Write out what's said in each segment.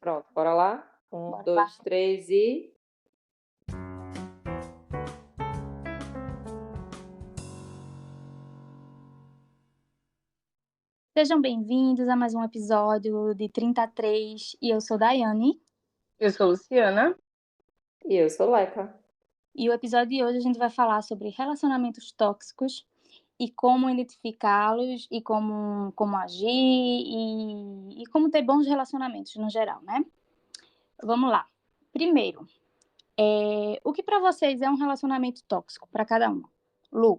Pronto, bora lá? Um, Bora lá. dois, três e. Sejam bem-vindos a mais um episódio de 33 e eu sou Daiane. Eu sou Luciana. E eu sou Leca. E o episódio de hoje a gente vai falar sobre relacionamentos tóxicos e como identificá-los e como agir e como ter bons relacionamentos no geral, né? Vamos lá. Primeiro, o que para vocês é um relacionamento tóxico para cada um? Lu?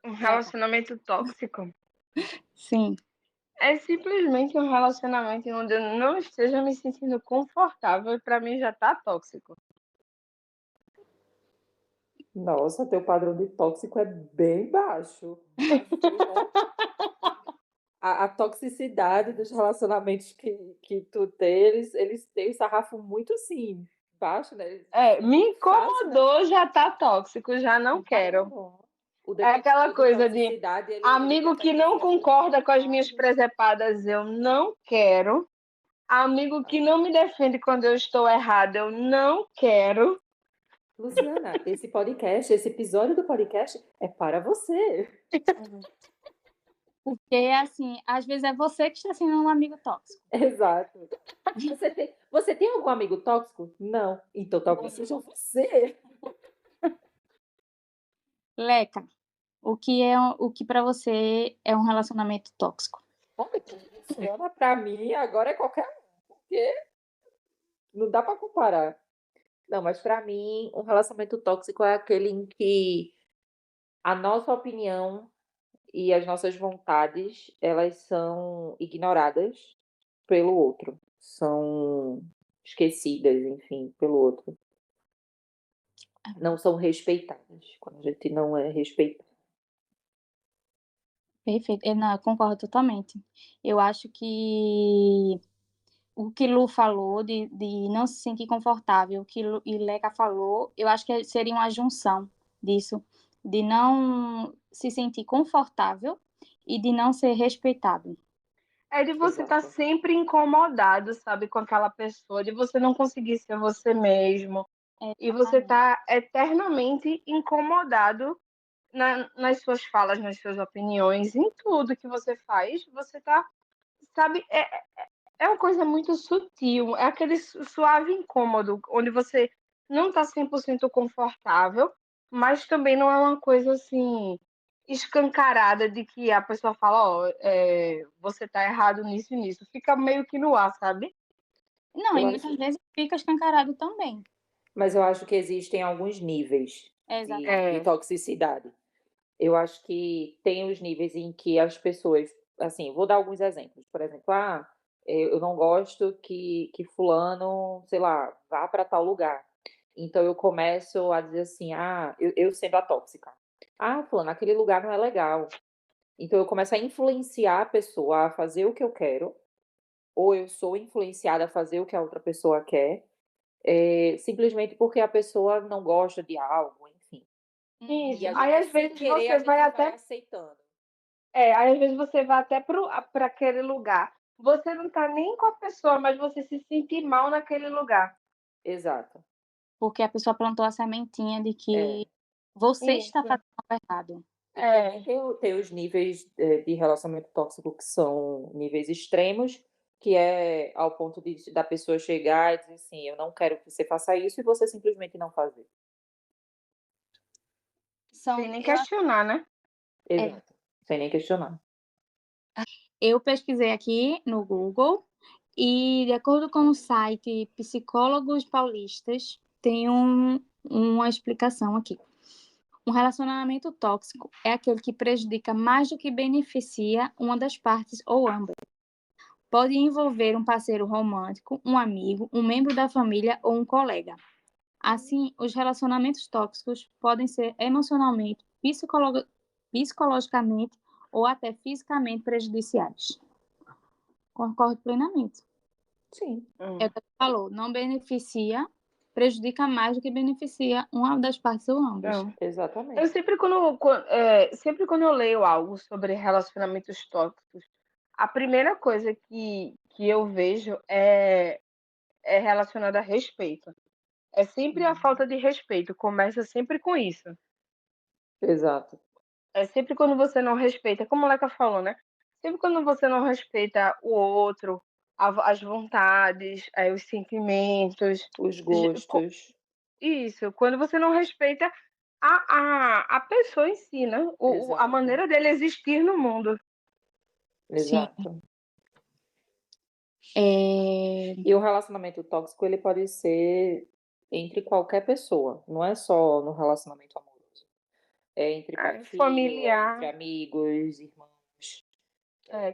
Um relacionamento tóxico Sim. é simplesmente um relacionamento onde eu não esteja me sentindo confortável e para mim já tá tóxico. Nossa, teu padrão de tóxico é bem baixo. Acho que, né? A toxicidade dos relacionamentos que tu tem, eles têm um sarrafo muito assim, baixo, né? Me incomodou, já tá tóxico, já não quero. É aquela coisa de amigo que não concorda com as minhas presepadas, eu não quero. Amigo que não me defende quando eu estou errada, eu não quero. Luciana, esse episódio do podcast é para você. Porque, assim, às vezes é você que está sendo um amigo tóxico. Exato. Você tem algum amigo tóxico? Não. Então talvez seja você. Leca, o que para você é um relacionamento tóxico? Luciana, para mim, agora é qualquer um. Porque não dá para comparar. Não, mas para mim, um relacionamento tóxico é aquele em que a nossa opinião e as nossas vontades, elas são ignoradas pelo outro. São esquecidas, enfim, pelo outro. Não são respeitadas, quando a gente não é respeitado. Perfeito, eu concordo totalmente. Eu acho que o que Lu falou de não se sentir confortável, o que e Leca falou, eu acho que seria uma junção disso, de não se sentir confortável e de não ser respeitado. É de você estar sempre incomodado, sabe, com aquela pessoa, de você não conseguir ser você mesmo. E você tá eternamente incomodado nas suas falas, nas suas opiniões, em tudo que você faz. Você tá, sabe, é uma coisa muito sutil, é aquele suave incômodo, onde você não tá 100% confortável, mas também não é uma coisa assim escancarada de que a pessoa fala, você tá errado nisso e nisso. Fica meio que no ar, sabe? Não, e muitas vezes fica escancarado também. Mas eu acho que existem alguns níveis de toxicidade. Eu acho que tem os níveis em que as pessoas, assim, vou dar alguns exemplos. Por exemplo, eu não gosto que fulano, sei lá, vá para tal lugar. Então eu começo a dizer assim, eu sendo a tóxica. Fulano, aquele lugar não é legal. Então eu começo a influenciar a pessoa a fazer o que eu quero, ou eu sou influenciada a fazer o que a outra pessoa quer, simplesmente porque a pessoa não gosta de algo, enfim. Isso. Aí às vezes você vai até aceitando. Aí às vezes você vai até para aquele lugar. Você não tá nem com a pessoa, mas você se sente mal naquele lugar. Exato. Porque a pessoa plantou a sementinha de que você está fazendo algo errado. Tem os níveis de relacionamento tóxico que são níveis extremos, que é ao ponto da pessoa chegar e dizer assim, eu não quero que você faça isso, e você simplesmente não fazer. Sem nem questionar, né? Exato. Sem nem questionar. Eu pesquisei aqui no Google e, de acordo com o site Psicólogos Paulistas, tem uma explicação aqui. Um relacionamento tóxico é aquele que prejudica mais do que beneficia uma das partes ou ambas. Pode envolver um parceiro romântico, um amigo, um membro da família ou um colega. Assim, os relacionamentos tóxicos podem ser emocionalmente, psicologicamente ou até fisicamente prejudiciais. Concordo plenamente. Sim. É o que você falou, não beneficia, prejudica mais do que beneficia uma das partes ou ambas. Exatamente. Eu sempre quando eu leio algo sobre relacionamentos tóxicos, a primeira coisa que eu vejo é é relacionada a respeito. É sempre a falta de respeito, começa sempre com isso. Exato. É sempre quando você não respeita, como o Leca falou, né? Sempre quando você não respeita o outro, as vontades, os sentimentos. Os gostos. Isso, quando você não respeita a pessoa em si, né? A maneira dele existir no mundo. Exato. É... E o relacionamento tóxico, ele pode ser entre qualquer pessoa, não é só no relacionamento amoroso. É entre pai e filho, familiar, entre amigos, irmãos,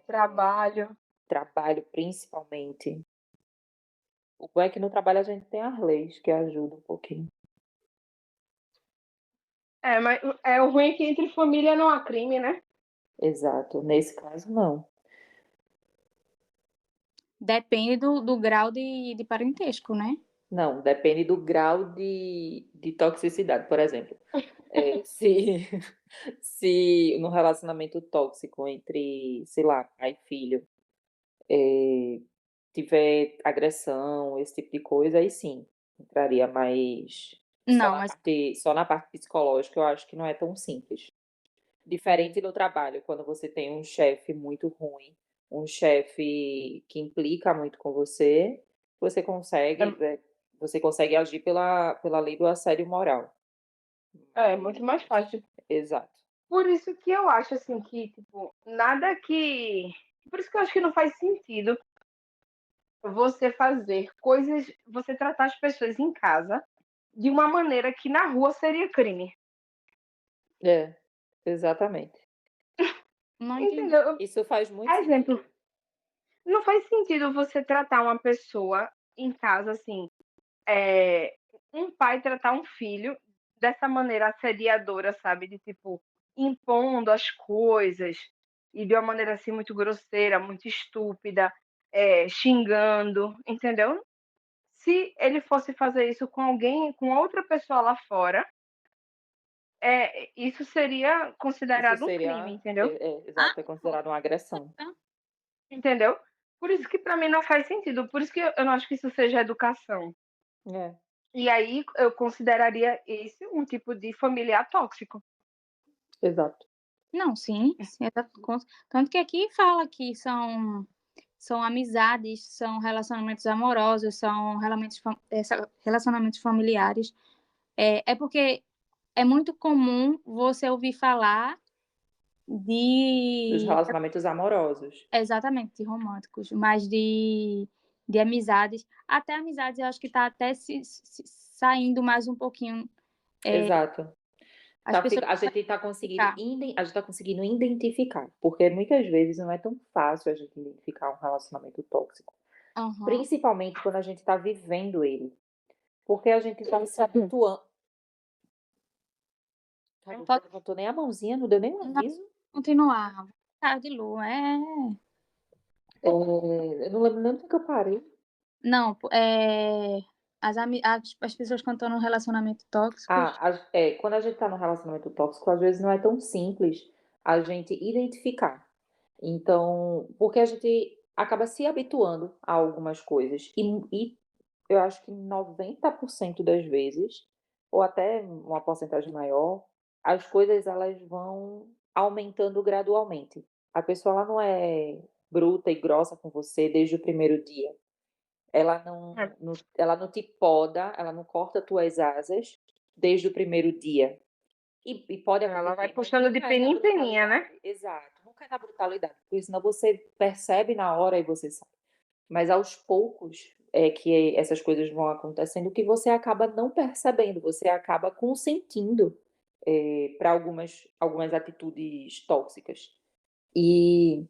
trabalho. trabalho principalmente. O bom é que no trabalho a gente tem as leis que ajudam um pouquinho. Mas o ruim é que entre família não há crime, né? Exato. Nesse caso, não. Depende do grau de parentesco, né? Não, depende do grau de toxicidade. Por exemplo, se no relacionamento tóxico entre, sei lá, pai e filho, tiver agressão, esse tipo de coisa, aí sim, entraria mais Não, mas só na parte psicológica, eu acho que não é tão simples. Diferente no trabalho, quando você tem um chefe muito ruim, um chefe que implica muito com você, você consegue agir pela lei do assédio moral. É muito mais fácil. Exato. Por isso que eu acho assim que, tipo, nada que. Por isso que eu acho que não faz sentido você fazer coisas, você tratar as pessoas em casa de uma maneira que na rua seria crime. É, exatamente. não entendi. Entendeu? Isso faz muito Exemplo, sentido. não faz sentido você tratar uma pessoa em casa assim, um pai tratar um filho dessa maneira assediadora, sabe? De tipo, impondo as coisas e de uma maneira assim muito grosseira, muito estúpida, xingando, entendeu? Se ele fosse fazer isso com alguém, com outra pessoa lá fora, isso seria considerado um crime, entendeu? Exato, é considerado uma agressão. Entendeu? Por isso que para mim não faz sentido. Por isso que eu não acho que isso seja educação. É, E aí eu consideraria esse um tipo de familiar tóxico. exato. Não, sim, tanto que aqui fala que são amizades, são relacionamentos amorosos, são relacionamentos familiares. É porque é muito comum você ouvir falar Dos de relacionamentos amorosos. exatamente de românticos, mas de amizades, até amizades eu acho que está até se saindo mais um pouquinho. Exato. As pessoas A gente está conseguindo identificar, porque muitas vezes não é tão fácil a gente identificar um relacionamento tóxico. Uhum. Principalmente quando a gente está vivendo ele. Porque a gente vai se habituando. Cara, Pode... não botou nem a mãozinha, não deu nem um aviso. Continuar. Tarde, Lu, Eu não lembro nem do que eu parei. Não, as pessoas quando estão num relacionamento tóxico. Quando a gente está num relacionamento tóxico, às vezes não é tão simples a gente identificar. Então, porque a gente acaba se habituando a algumas coisas. E eu acho que 90% das vezes, ou até uma porcentagem maior, as coisas elas vão aumentando gradualmente. A pessoa ela não é bruta e grossa com você desde o primeiro dia. Ela não te poda, ela não corta tuas asas desde o primeiro dia. E pode acontecer. Ela vai puxando de peninha em peninha, né? Exato, nunca é na brutalidade, porque senão você percebe na hora e você sabe. Mas aos poucos é que essas coisas vão acontecendo que você acaba não percebendo, você acaba consentindo para algumas atitudes tóxicas. E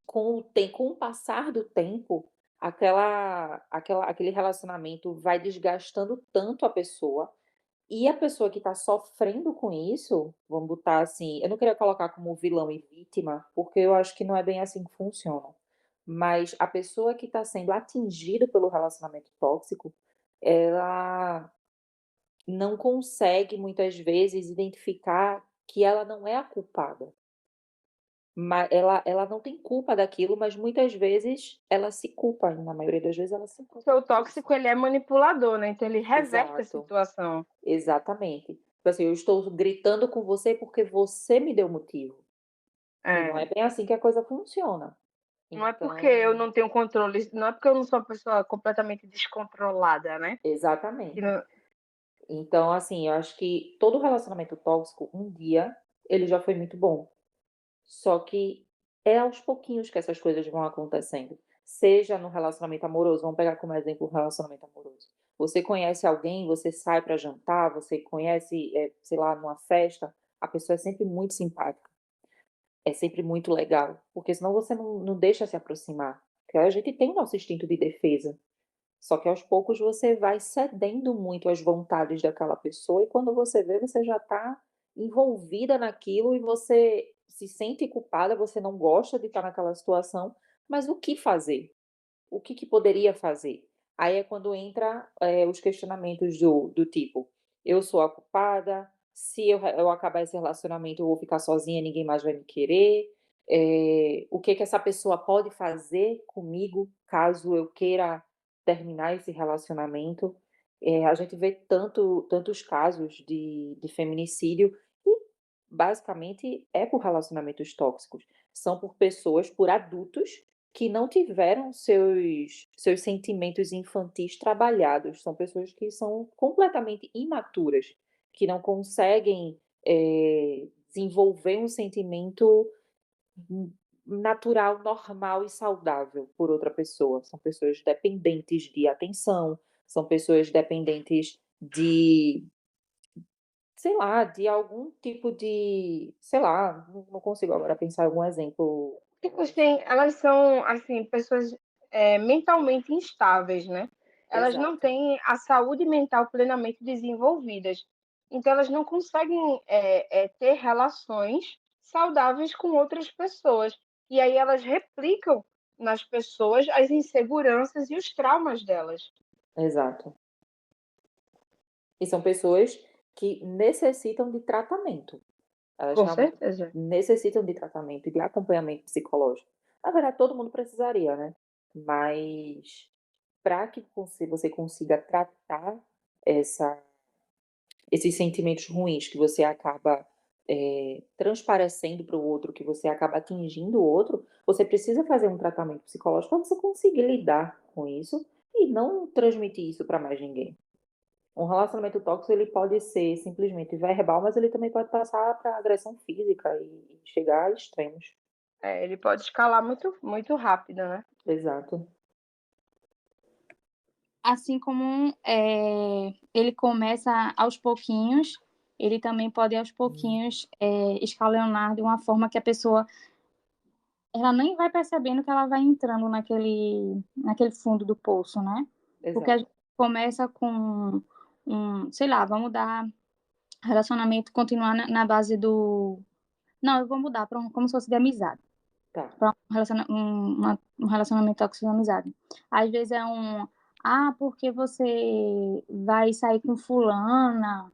com o passar do tempo, aquele relacionamento vai desgastando tanto a pessoa, e a pessoa que está sofrendo com isso, vamos botar assim, eu não queria colocar como vilão e vítima, porque eu acho que não é bem assim que funciona. Mas a pessoa que está sendo atingida pelo relacionamento tóxico, ela não consegue muitas vezes identificar que ela não é a culpada. ela não tem culpa daquilo, mas muitas vezes ela se culpa, na maioria das vezes ela se O culpa seu por isso. tóxico, ele é manipulador, né? Então ele reverte a Exato, situação. exatamente. Tipo assim, eu estou gritando com você porque você me deu motivo. E não é bem assim que a coisa funciona. Não é porque eu Então, não tenho controle, não é porque eu não sou uma pessoa completamente descontrolada, né? Que exatamente. não- Então, assim, eu acho que todo relacionamento tóxico, um dia, ele já foi muito bom. Só que é aos pouquinhos que essas coisas vão acontecendo. Seja no relacionamento amoroso, vamos pegar como exemplo o relacionamento amoroso. Você conhece alguém, você sai para jantar, você conhece, sei lá, numa festa, a pessoa é sempre muito simpática, é sempre muito legal, porque senão você não deixa se aproximar. Porque a gente tem o nosso instinto de defesa. Só que aos poucos você vai cedendo muito às vontades daquela pessoa e quando você vê, você já está envolvida naquilo e você se sente culpada, você não gosta de estar naquela situação, mas o que fazer? O que poderia fazer? Aí é quando entra, os questionamentos do tipo: "Eu sou a culpada? Se eu acabar esse relacionamento, eu vou ficar sozinha, ninguém mais vai me querer. O que essa pessoa pode fazer comigo, caso eu queira terminar esse relacionamento?". A gente vê tantos casos de feminicídio e, basicamente, é por relacionamentos tóxicos. São por pessoas, por adultos que não tiveram seus sentimentos infantis trabalhados, são pessoas que são completamente imaturas, que não conseguem, desenvolver um sentimento natural, normal e saudável por outra pessoa. São pessoas dependentes de atenção, são pessoas dependentes de, sei lá, de algum tipo de, sei lá, não consigo agora pensar em algum exemplo. Elas são, assim, pessoas mentalmente instáveis, né? Elas não Exato. têm a saúde mental plenamente desenvolvidas. Então, elas não conseguem ter relações saudáveis com outras pessoas. E aí elas replicam nas pessoas as inseguranças e os traumas delas. Exato. E são pessoas que necessitam de tratamento. Elas Com realmente certeza. necessitam de tratamento e de acompanhamento psicológico. Na verdade, todo mundo precisaria, né? Mas para que você consiga tratar essa esses sentimentos ruins que você acaba, transparecendo para o outro, que você acaba atingindo o outro, você precisa fazer um tratamento psicológico para você conseguir lidar com isso e não transmitir isso para mais ninguém. Um relacionamento tóxico, ele pode ser simplesmente verbal, mas ele também pode passar para agressão física e chegar a extremos. Ele pode escalar muito, muito rápido, né? Exato. Assim como ele começa aos pouquinhos, ele também pode aos pouquinhos escalonar de uma forma que a pessoa ela nem vai percebendo que ela vai entrando naquele fundo do poço, né? Porque a Exato. gente começa com sei lá, vamos dar relacionamento, continuar na base do. Não, eu vou mudar para como se fosse de amizade. Tá. Para um relacionamento tóxico de amizade. Às vezes é porque você vai sair com fulana.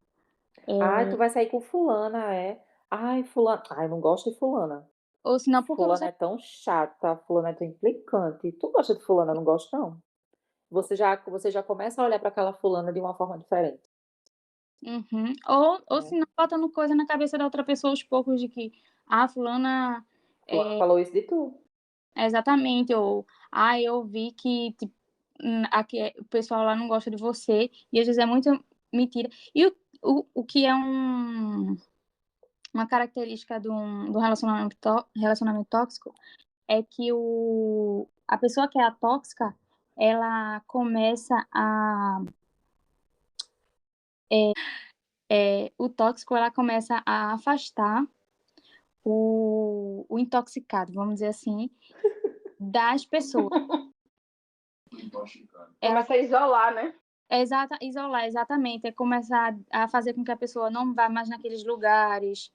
"Ai, tu vai sair com fulana, é? Ai, fulana, ai, não gosto de fulana. Ou senão porque Fulana você. é tão chata, fulana é tão implicante. Tu gosta de fulana, eu não gosto não". Você já começa a olhar para aquela fulana de uma forma diferente, Uhum. Ou né. senão botando coisa na cabeça da outra pessoa aos poucos de que, fulana. Fulano falou isso de tu. Exatamente, ou, eu vi que, tipo, aqui o pessoal lá não gosta de você, e às vezes é muito mentira. E o que é uma característica de um relacionamento tóxico é que a pessoa que é a tóxica, ela começa o tóxico, ela começa a afastar o intoxicado, vamos dizer assim, das pessoas. Ela Começa a isolar, né? isolar, exatamente, é começar a fazer com que a pessoa não vá mais naqueles lugares,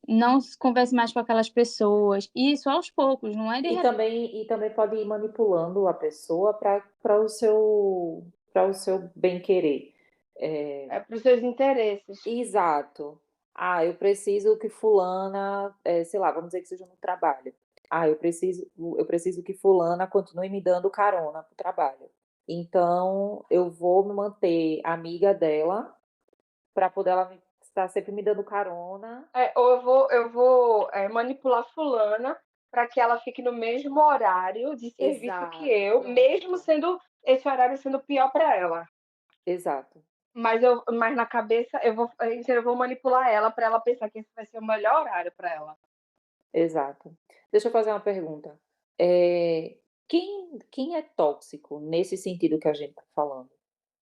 não converse mais com aquelas pessoas, e isso aos poucos, não é de E repente. também pode ir manipulando a pessoa para o seu bem-querer. É para os seus interesses. Exato. Eu preciso que fulana, sei lá, vamos dizer que seja no trabalho. Eu preciso que fulana continue me dando carona para o trabalho. Então, eu vou me manter amiga dela para poder ela estar sempre me dando carona. Ou eu vou manipular fulana para que ela fique no mesmo horário de serviço que eu, mesmo sendo esse horário sendo pior para ela. Exato. Mas na cabeça eu vou manipular ela para ela pensar que esse vai ser o melhor horário para ela. Exato. Deixa eu fazer uma pergunta. Quem é tóxico nesse sentido que a gente está falando?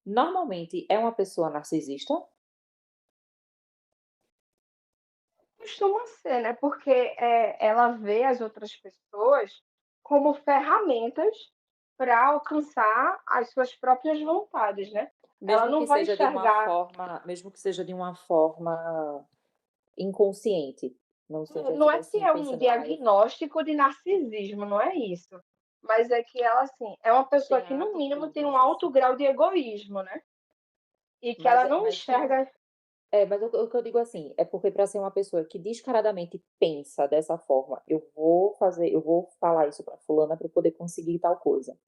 Normalmente é uma pessoa narcisista? Costuma ser, né? Porque ela vê as outras pessoas como ferramentas para alcançar as suas próprias vontades, né? Ela Mesmo não que vai seja de uma enxergar. forma, mesmo que seja de uma forma inconsciente, não seja Não tipo é que assim, é um pensando, eu diagnóstico de narcisismo, não é isso. Mas é que ela, assim, é uma pessoa tenho que, no mínimo, tem um atitudes alto assim. grau de egoísmo, né? E que Mas, ela não enxerga. mas o que eu digo assim, é porque para ser uma pessoa que descaradamente pensa dessa forma, eu vou falar isso para fulana para poder conseguir tal coisa.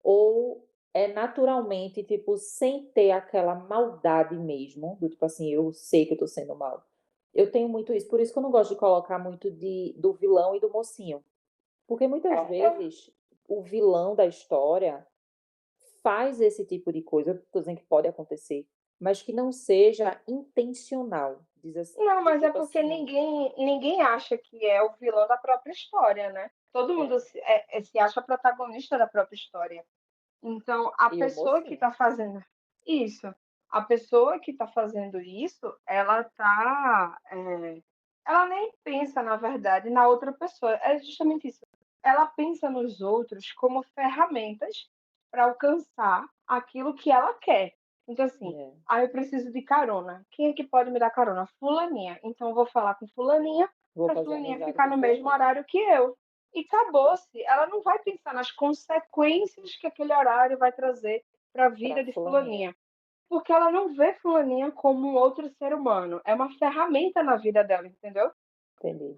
Ou é naturalmente, tipo, sem ter aquela maldade mesmo, do tipo assim, eu sei que eu tô sendo mal. Eu tenho muito isso, por isso que eu não gosto de colocar muito do vilão e do mocinho. Porque muitas Eu, vezes o vilão da história faz esse tipo de coisa, eu tô dizendo que pode acontecer, mas que não seja intencional, diz assim, não, do mas é tipo porque assim, ninguém acha que é o vilão da própria história, né? Todo mundo é, se acha protagonista da própria história. Então, a e o pessoa que mocinho. está fazendo isso, a pessoa que está fazendo isso, ela nem pensa, na verdade, na outra pessoa. É justamente isso. Ela pensa nos outros como ferramentas para alcançar aquilo que ela quer. Então, assim, É, eu preciso de carona. Quem é que pode me dar carona? Fulaninha. Então, eu vou falar com fulaninha vou para fazer fulaninha amizade ficar com no mesmo fulaninha, horário que eu. E acabou-se. Ela não vai pensar nas consequências que aquele horário vai trazer para a pra vida de fulaninha, fulaninha. Porque ela não vê fulaninha como um outro ser humano. É uma ferramenta na vida dela, entendeu? entendi.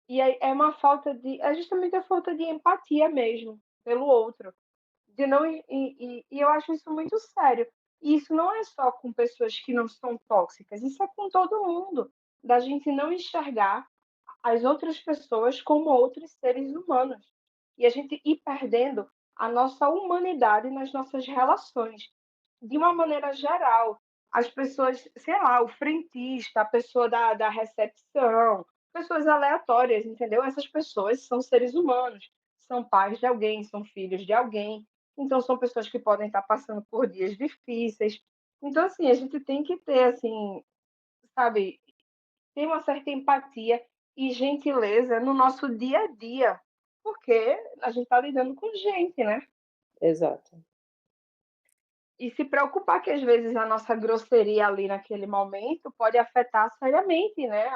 E aí é justamente a falta de empatia mesmo pelo outro. De não, e eu acho isso muito sério. E isso não é só com pessoas que não são tóxicas, isso é com todo mundo. Da gente não enxergar as outras pessoas como outros seres humanos. E a gente ir perdendo a nossa humanidade nas nossas relações. De uma maneira geral, as pessoas, sei lá, o frentista, a pessoa da recepção, pessoas aleatórias, entendeu? Essas pessoas são seres humanos, são pais de alguém, são filhos de alguém. Então, são pessoas que podem estar passando por dias difíceis. Então, assim, a gente tem que ter, assim, sabe, ter uma certa empatia e gentileza no nosso dia a dia, porque a gente está lidando com gente, né? Exato. E se preocupar que às vezes a nossa grosseria ali naquele momento pode afetar seriamente, né,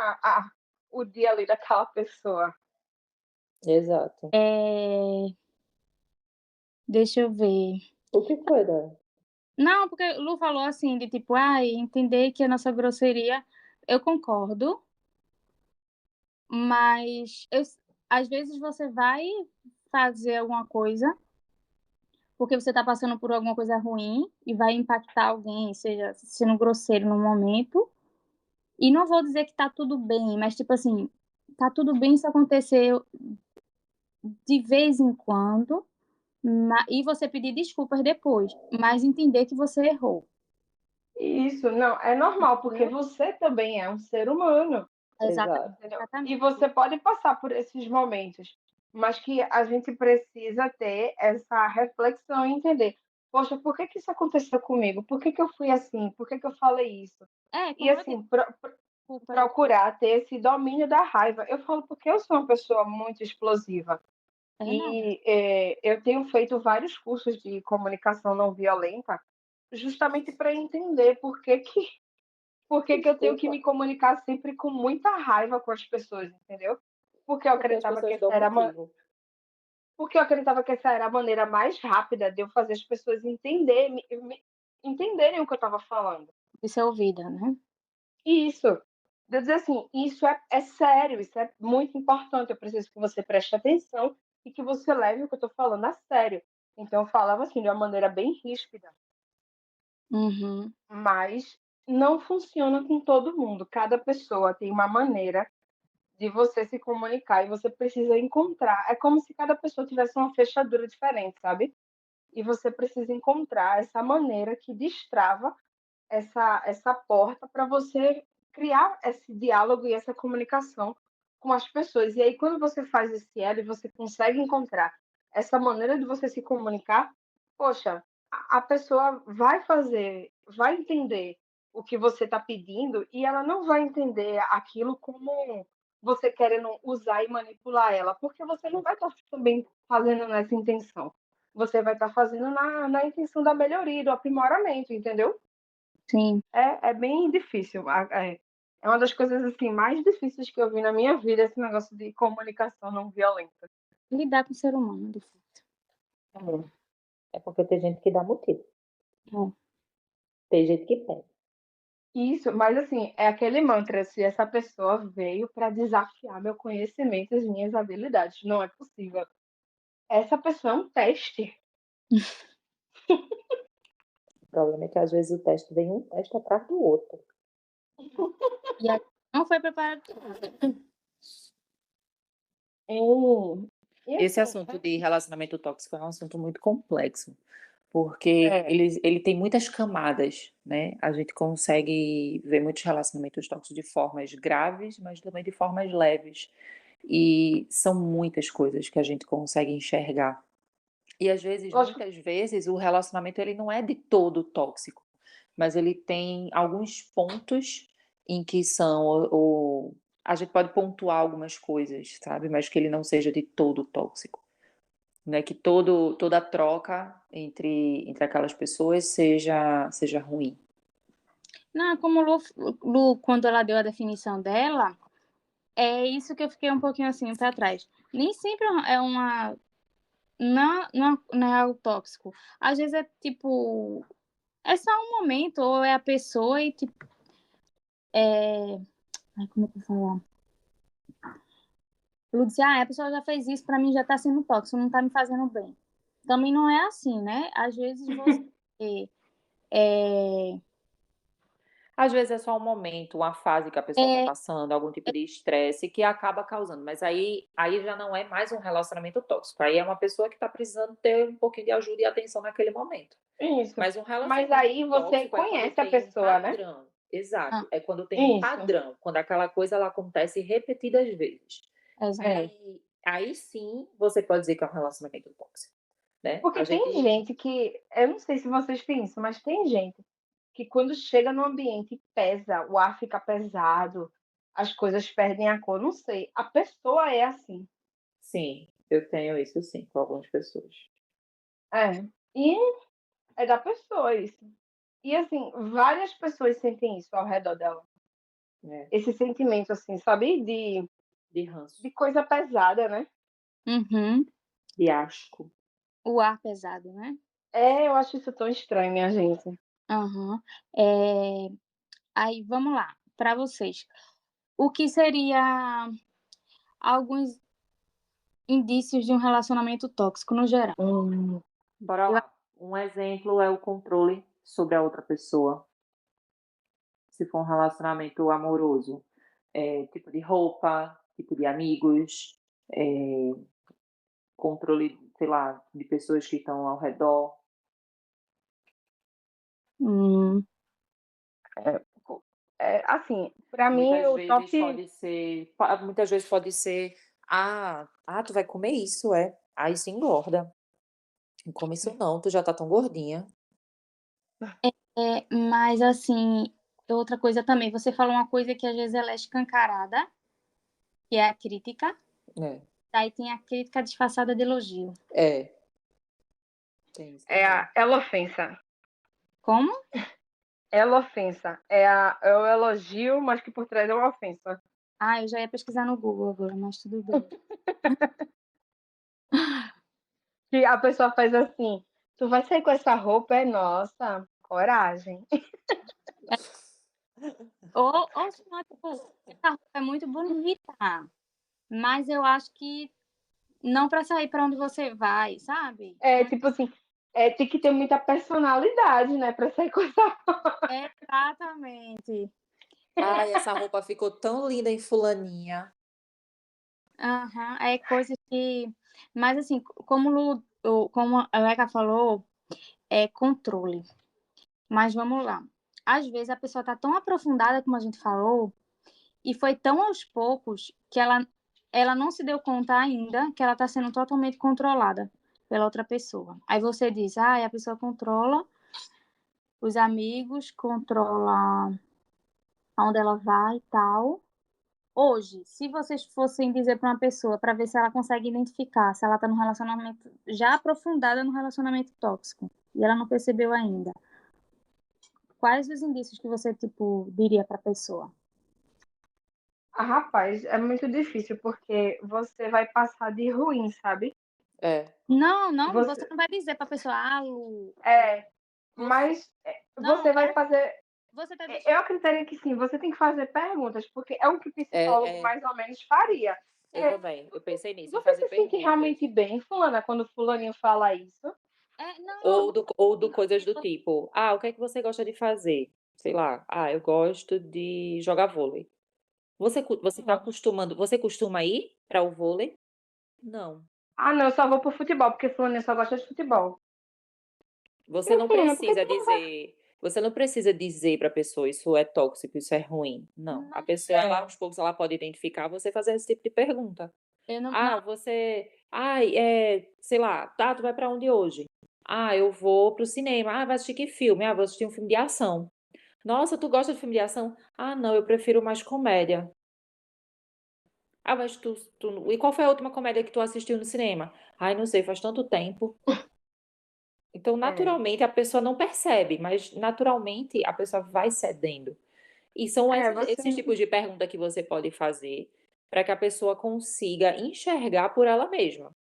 o dia ali daquela pessoa. Exato. Deixa eu ver. O que foi, Dani? Não, porque o Lu falou assim, de tipo, entender que a nossa grosseria, eu concordo, mas às vezes você vai fazer alguma coisa porque você está passando por alguma coisa ruim e vai impactar alguém, seja sendo grosseiro no momento. E não vou dizer que tá tudo bem, mas tipo assim, tá tudo bem se acontecer de vez em quando, e você pedir desculpas depois, mas entender que você errou. Isso, não, é normal, porque Entendeu? você também é um ser humano, Exato. entendeu? E Exatamente. você pode passar por esses momentos, mas que a gente precisa ter essa reflexão e entender, poxa, por que que isso aconteceu comigo? Por que que eu fui assim? Por que que eu falei isso? E Como eu assim, disse, desculpa. procurar ter esse domínio da raiva. Eu falo porque eu sou uma pessoa muito explosiva É nada. e eu tenho feito vários cursos de comunicação não violenta, justamente para entender por que que eu tenho que Desculpa, me comunicar sempre com muita raiva com as pessoas, entendeu? Porque eu porque as acreditava que pessoas essa dão era motivo. porque eu acreditava que essa era a maneira mais rápida de eu fazer as pessoas entenderem o que eu estava falando. De ser ouvida, né? Isso. De eu dizer assim, isso é sério, isso é muito importante, eu preciso que você preste atenção e que você leve o que eu estou falando a sério. Então eu falava assim, de uma maneira bem ríspida, Uhum. mas não funciona com todo mundo. Cada pessoa tem uma maneira de você se comunicar e você precisa encontrar. É como se cada pessoa tivesse uma fechadura diferente, sabe? E você precisa encontrar essa maneira que destrava essa porta para você criar esse diálogo e essa comunicação com as pessoas. E aí, quando você faz esse elo e você consegue encontrar essa maneira de você se comunicar, poxa, a pessoa vai fazer, vai entender o que você está pedindo e ela não vai entender aquilo como você querendo usar e manipular ela, porque você não vai estar também fazendo nessa intenção. Você vai estar fazendo na intenção da melhoria, do aprimoramento, entendeu? Sim. É bem difícil. É uma das coisas assim mais difíceis que eu vi na minha vida, esse negócio de comunicação não violenta. Lidar com o ser humano, de fato. É porque tem gente que dá motivo. É. Tem gente que pede. Isso, mas assim, é aquele mantra, se essa pessoa veio para desafiar meu conhecimento e as minhas habilidades. Não é possível. Essa pessoa é um teste. O problema é que às vezes o teste vem um teste atrás do outro. E aí, não foi preparado. Esse assunto de relacionamento tóxico é um assunto muito complexo, porque ele tem muitas camadas, né? A gente consegue ver muitos relacionamentos tóxicos de formas graves, mas também de formas leves. E são muitas coisas que a gente consegue enxergar. E às vezes, muitas vezes, o relacionamento ele não é de todo tóxico, mas ele tem alguns pontos em que são a gente pode pontuar algumas coisas, sabe? Mas que ele não seja de todo tóxico. Não é que toda troca entre aquelas pessoas seja ruim. Não, como Lu, quando ela deu a definição dela, é isso que eu fiquei um pouquinho assim para trás. Nem sempre é uma. Não é algo tóxico. Às vezes é tipo. É só um momento, ou é a pessoa e tipo. Ai, como é que eu vou falar? Lu disse, a pessoa já fez isso, para mim já tá sendo tóxico, não tá me fazendo bem. Também não é assim, né? Às vezes você. Às vezes é só um momento, uma fase que a pessoa está passando, algum tipo de estresse que acaba causando. Mas aí já não é mais um relacionamento tóxico. Aí é uma pessoa que está precisando ter um pouquinho de ajuda e atenção naquele momento. Isso. Mas um relacionamento aí você conhece a pessoa, né? Exato. É quando tem um padrão, quando aquela coisa ela acontece repetidas vezes. Aí sim você pode dizer que é um relacionamento tóxico. Né? Porque tem gente que, eu não sei se vocês têm isso, mas tem gente que quando chega no ambiente pesa, o ar fica pesado, as coisas perdem a cor, não sei. A pessoa é assim. Sim, eu tenho isso sim, com algumas pessoas. E é da pessoa isso. E assim, várias pessoas sentem isso ao redor dela. Esse sentimento, assim, sabe? De ranço. De coisa pesada, né? Uhum. De asco. O ar pesado, né? Eu acho isso tão estranho, minha gente. Uhum. Aí, vamos lá, para vocês. O que seria alguns indícios de um relacionamento tóxico no geral? Bora lá. Um exemplo é o controle sobre a outra pessoa. Se for um relacionamento amoroso, tipo de roupa, tipo de amigos, controle, sei lá, de pessoas que estão ao redor. Assim, para mim o top... Muitas vezes pode ser, tu vai comer isso, aí se engorda. Não come isso não, tu já tá tão gordinha. Mas assim, outra coisa também, você falou uma coisa que às vezes ela é escancarada, que é a crítica. Aí tem a crítica disfarçada de elogio. Tem isso ela ofensa. Como? Ela ofensa. É o elogio, mas que por trás é uma ofensa. Eu já ia pesquisar no Google agora, mas tudo bem. Que a pessoa faz assim, tu vai sair com essa roupa? Nossa, coragem. Tipo, essa roupa é muito bonita, mas eu acho que não para sair para onde você vai, sabe? Tipo assim, tem que ter muita personalidade, né, para sair com essa. Exatamente. Ai, essa roupa ficou tão linda em fulaninha. Aham, é coisa que. Mas assim, como a Leca falou, é controle. Mas vamos lá. Às vezes a pessoa está tão aprofundada, como a gente falou, e foi tão aos poucos que ela não se deu conta ainda que ela está sendo totalmente controlada pela outra pessoa. Aí você diz, a pessoa controla os amigos, controla aonde ela vai e tal. Hoje, se vocês fossem dizer para uma pessoa para ver se ela consegue identificar se ela está num relacionamento já aprofundada no relacionamento tóxico e ela não percebeu ainda, quais os indícios que você tipo diria para a pessoa? Rapaz, é muito difícil porque você vai passar de ruim, sabe? Não, você Você não vai dizer para a pessoa, Lu, mas não, você vai fazer. você tá Eu acreditaria que sim, você tem que fazer perguntas, porque é o que o psicólogo mais ou menos faria. Eu também, eu pensei nisso, em Você fazer se sente perguntas. realmente bem, fulana, quando fulaninho fala isso? Ou do coisas do tipo, o que é que você gosta de fazer? Sei lá, eu gosto de jogar vôlei. Você tá acostumando, você costuma ir para o vôlei? Não. Não, eu só vou pro futebol, porque fulaninho só gosta de futebol. Você não Menina, por que precisa tu não vai? dizer para a pessoa isso é tóxico, isso é ruim. Não. A pessoa, ela, aos poucos, ela pode identificar você fazer esse tipo de pergunta. Eu não, Você. Sei lá, tu vai pra onde hoje? Eu vou pro cinema. Vai assistir que filme? Vou assistir um filme de ação. Nossa, tu gosta de filme de ação? Não, eu prefiro mais comédia. Mas E qual foi a última comédia que tu assistiu no cinema? Não sei, faz tanto tempo. Então, naturalmente, a pessoa não percebe, mas naturalmente a pessoa vai cedendo. E são esses tipos de pergunta que você pode fazer para que a pessoa consiga enxergar por ela mesma.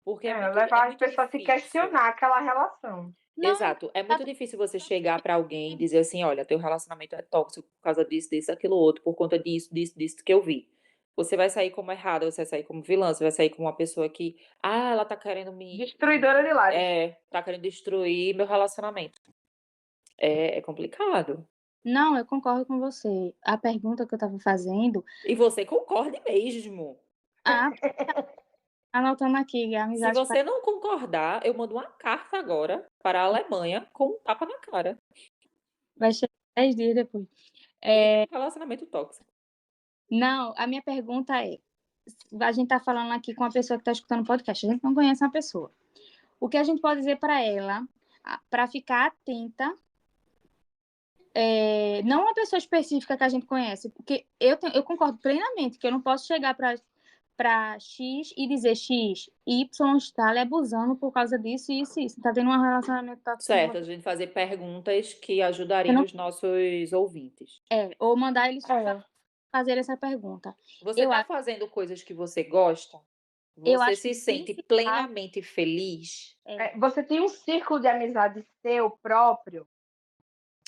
Porque levar as pessoas a se questionar aquela relação. Exato. É muito difícil você chegar para alguém e dizer assim: olha, teu relacionamento é tóxico por causa disso, disso, aquilo outro, por conta disso, disso, disso que eu vi. Você vai sair como errada, você vai sair como vilã, você vai sair como uma pessoa que, ela tá querendo me. Destruidora de lares. Tá querendo destruir meu relacionamento. É complicado. Não, eu concordo com você. A pergunta que eu estava fazendo. E você concorde mesmo. Anotando aqui, Se amizade. você não concordar, eu mando uma carta agora para a Alemanha com um tapa na cara. Vai chegar 10 dias depois. Relacionamento tóxico. Não, a minha pergunta é: a gente está falando aqui com uma pessoa que está escutando o podcast, a gente não conhece uma pessoa. O que a gente pode dizer para ela, para ficar atenta, não uma pessoa específica que a gente conhece, porque eu concordo plenamente que eu não posso chegar para X e dizer X, Y está lhe abusando por causa disso, isso e isso. Está tendo um relacionamento tóxico. Certo, a gente fazer perguntas que ajudariam os nossos ouvintes. Ou mandar eles fazer essa pergunta. Você está fazendo coisas que você gosta? Você se sente plenamente feliz? Você tem um círculo de amizade seu próprio?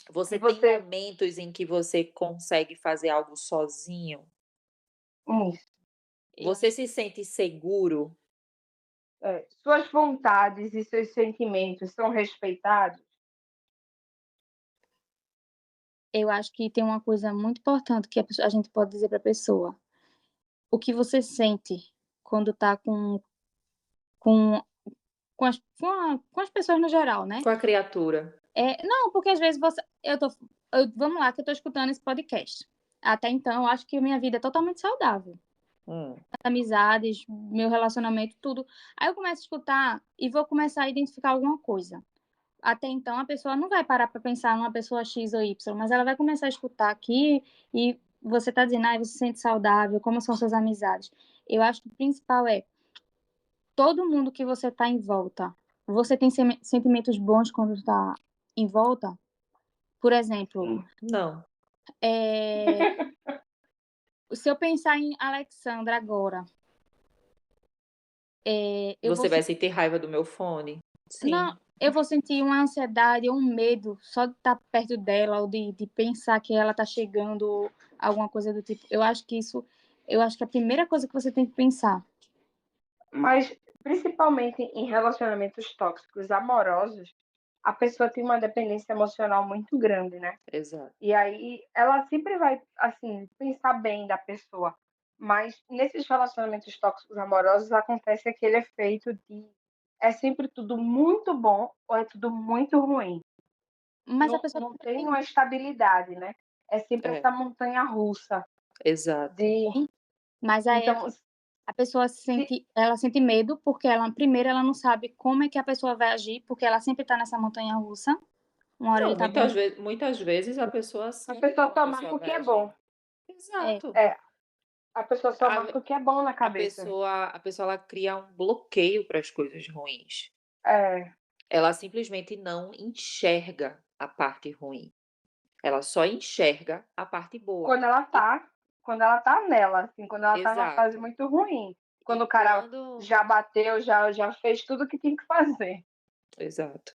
Você tem momentos em que você consegue fazer algo sozinho? Você se sente seguro? Suas vontades e seus sentimentos são respeitados? Eu acho que tem uma coisa muito importante que a gente pode dizer para a pessoa. O que você sente quando está com as pessoas no geral, né? Com a criatura. Não, porque às vezes vamos lá, que eu estou escutando esse podcast. Até então, eu acho que a minha vida é totalmente saudável. Amizades, meu relacionamento, tudo. Aí eu começo a escutar e vou começar a identificar alguma coisa. Até então, a pessoa não vai parar para pensar numa pessoa X ou Y, mas ela vai começar a escutar aqui e você está dizendo, você se sente saudável, como são suas amizades. Eu acho que o principal é todo mundo que você está em volta. Você tem sentimentos bons quando está em volta? Por exemplo, não. Se eu pensar em Alexandra agora, você vai sentir raiva do meu fone? Sim. Não, eu vou sentir uma ansiedade ou um medo só de estar perto dela ou de pensar que ela está chegando, alguma coisa do tipo. Eu acho que a primeira coisa que você tem que pensar. Mas, principalmente em relacionamentos tóxicos amorosos, a pessoa tem uma dependência emocional muito grande, né? Exato. E aí ela sempre vai, assim, pensar bem da pessoa. Mas nesses relacionamentos tóxicos amorosos acontece aquele efeito de é sempre tudo muito bom ou é tudo muito ruim. Mas a Não, pessoa não tem uma estabilidade, né? É sempre É, essa montanha russa exato. de. Mas aí Então, a pessoa ela sente medo porque primeiro ela não sabe como é que a pessoa vai agir, porque ela sempre está nessa montanha russa. Uma hora Não, ele tá bom. muitas vezes a pessoa a sabe pessoa como a só marca pessoa o que vai é agir. bom. Exato. A pessoa só A, marca o que é bom na a cabeça. pessoa, a pessoa ela cria um bloqueio para as coisas ruins. É, Ela simplesmente não enxerga a parte ruim. Ela só enxerga a parte boa. quando ela E, tá, quando ela tá nela, assim, quando ela tá numa fase exato. muito ruim. E Quando o cara quando. já bateu, já fez tudo o que tinha que fazer. Exato.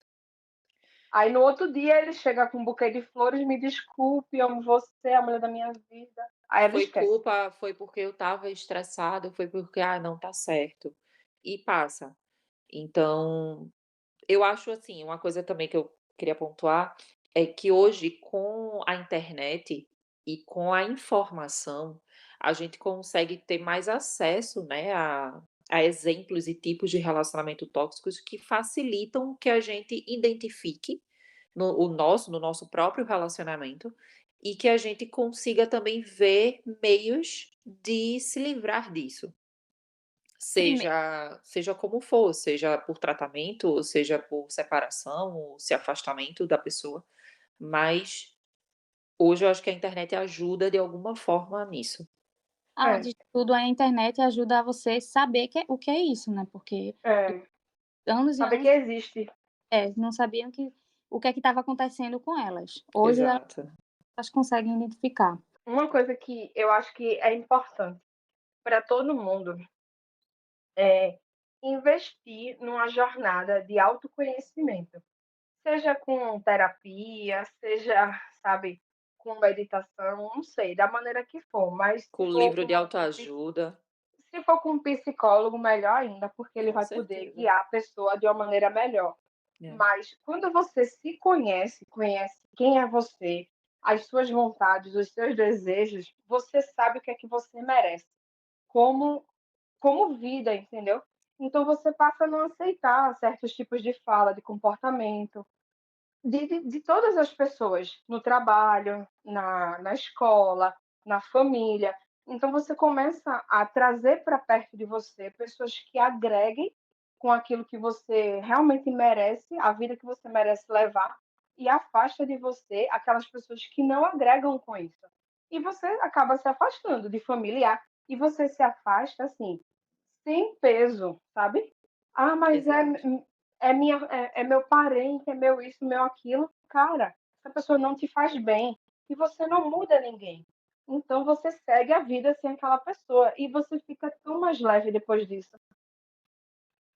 Aí no outro dia ele chega com um buquê de flores, me desculpe, amo você, a mulher da minha vida. Aí ela esquece. Foi porque eu estava estressado, foi porque, não tá certo. E passa. Então, eu acho assim, uma coisa também que eu queria pontuar é que hoje, com a internet e com a informação, a gente consegue ter mais acesso, né, a exemplos e tipos de relacionamento tóxicos que facilitam que a gente identifique no nosso próprio relacionamento e que a gente consiga também ver meios de se livrar disso. Seja como for, seja por tratamento, ou seja por separação, ou se afastamento da pessoa, mas hoje eu acho que a internet ajuda de alguma forma nisso. É, Antes de tudo, a internet ajuda você saber o que é isso, né? Porque é. anos e Saber que anos existe. não sabiam o que é que estava acontecendo com elas. Hoje Exato. elas conseguem identificar. Uma coisa que eu acho que é importante para todo mundo é investir numa jornada de autoconhecimento, seja com terapia, seja, sabe, com meditação, não sei, da maneira que for, mas Com livro de autoajuda, se for com um psicólogo, melhor ainda, porque ele com vai poder certeza. guiar a pessoa de uma maneira melhor. É. Mas quando você se conhece, conhece quem é você, as suas vontades, os seus desejos, você sabe o que é que você merece, como como vida, entendeu? Então você passa a não aceitar certos tipos de fala, de comportamento, de todas as pessoas, no trabalho, na escola, na família. Então você começa a trazer para perto de você pessoas que agreguem com aquilo que você realmente merece, a vida que você merece levar, e afasta de você aquelas pessoas que não agregam com isso. E você acaba se afastando de familiar, e você se afasta assim, sem peso, sabe? Ah, mas Exato. é meu parente, é meu isso, meu aquilo. Cara, essa pessoa não te faz bem e você não muda ninguém. Então você segue a vida sem aquela pessoa e você fica tão mais leve depois disso.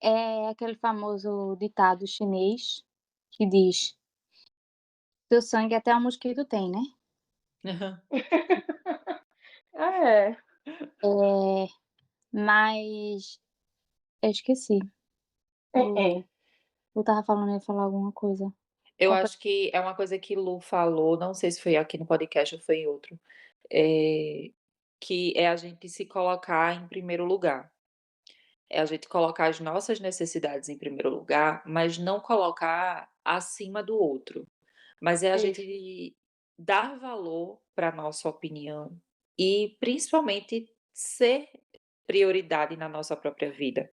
É aquele famoso ditado chinês que diz: "Teu sangue até o mosquito tem", né? É, É, mas eu esqueci. Eu, é. eu tava falando, eu ia falar alguma coisa. Eu Compa- acho que é uma coisa que Lu falou, não sei se foi aqui no podcast ou foi em outro, que é a gente se colocar em primeiro lugar. É a gente colocar as nossas necessidades em primeiro lugar, mas não colocar acima do outro. Mas é a Isso. gente dar valor para nossa opinião e principalmente ser prioridade na nossa própria vida.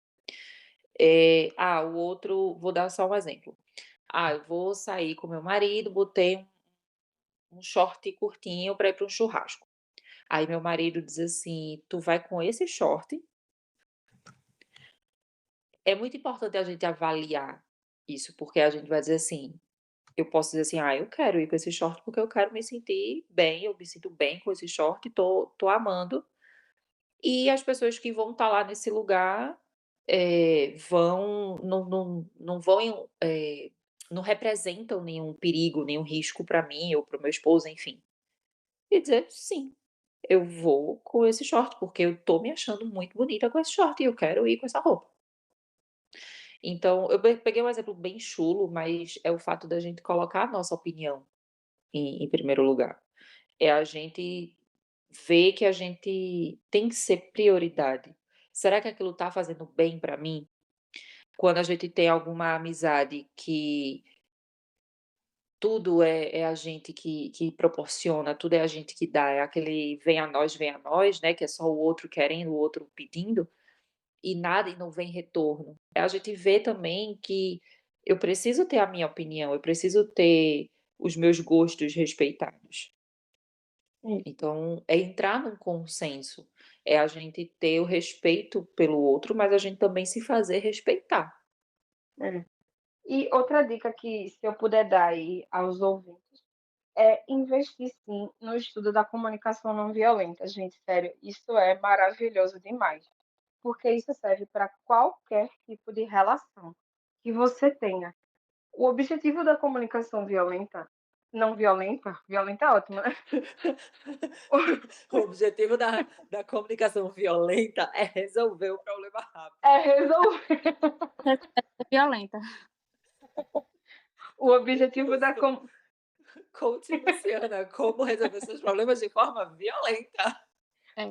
O outro, vou dar só um exemplo. Eu vou sair com meu marido, botei um short curtinho para ir para um churrasco. Aí meu marido diz assim: "Tu vai com esse short?" É muito importante a gente avaliar isso, porque a gente vai dizer assim, eu posso dizer assim: "Eu quero ir com esse short, porque eu quero me sentir bem, eu me sinto bem com esse short, tô amando". E as pessoas que vão estar lá nesse lugar, vão não vão, não representam nenhum perigo, nenhum risco para mim ou para o meu esposo, enfim. E dizer: "Sim, eu vou com esse short, porque eu tô me achando muito bonita com esse short e eu quero ir com essa roupa". Então, eu peguei um exemplo bem chulo, mas é o fato da gente colocar a nossa opinião em primeiro lugar. É a gente ver que a gente tem que ser prioridade. Será que aquilo tá fazendo bem para mim? Quando a gente tem alguma amizade que tudo é a gente que proporciona, tudo é a gente que dá, é aquele vem a nós", né, que é só o outro querendo, o outro pedindo, e não vem retorno. A gente vê também que eu preciso ter a minha opinião, eu preciso ter os meus gostos respeitados. Então, é entrar num consenso, é a gente ter o respeito pelo outro, mas a gente também se fazer respeitar. É. E outra dica que, se eu puder dar aí aos ouvintes, é investir sim no estudo da comunicação não violenta. Gente, sério, isso é maravilhoso demais, porque isso serve para qualquer tipo de relação que você tenha. O objetivo da comunicação não violenta, violenta é ótimo, né? O objetivo da comunicação violenta é resolver o problema rápido. É resolver. Violenta. O objetivo da Coach Luciana, como resolver seus problemas de forma violenta. É.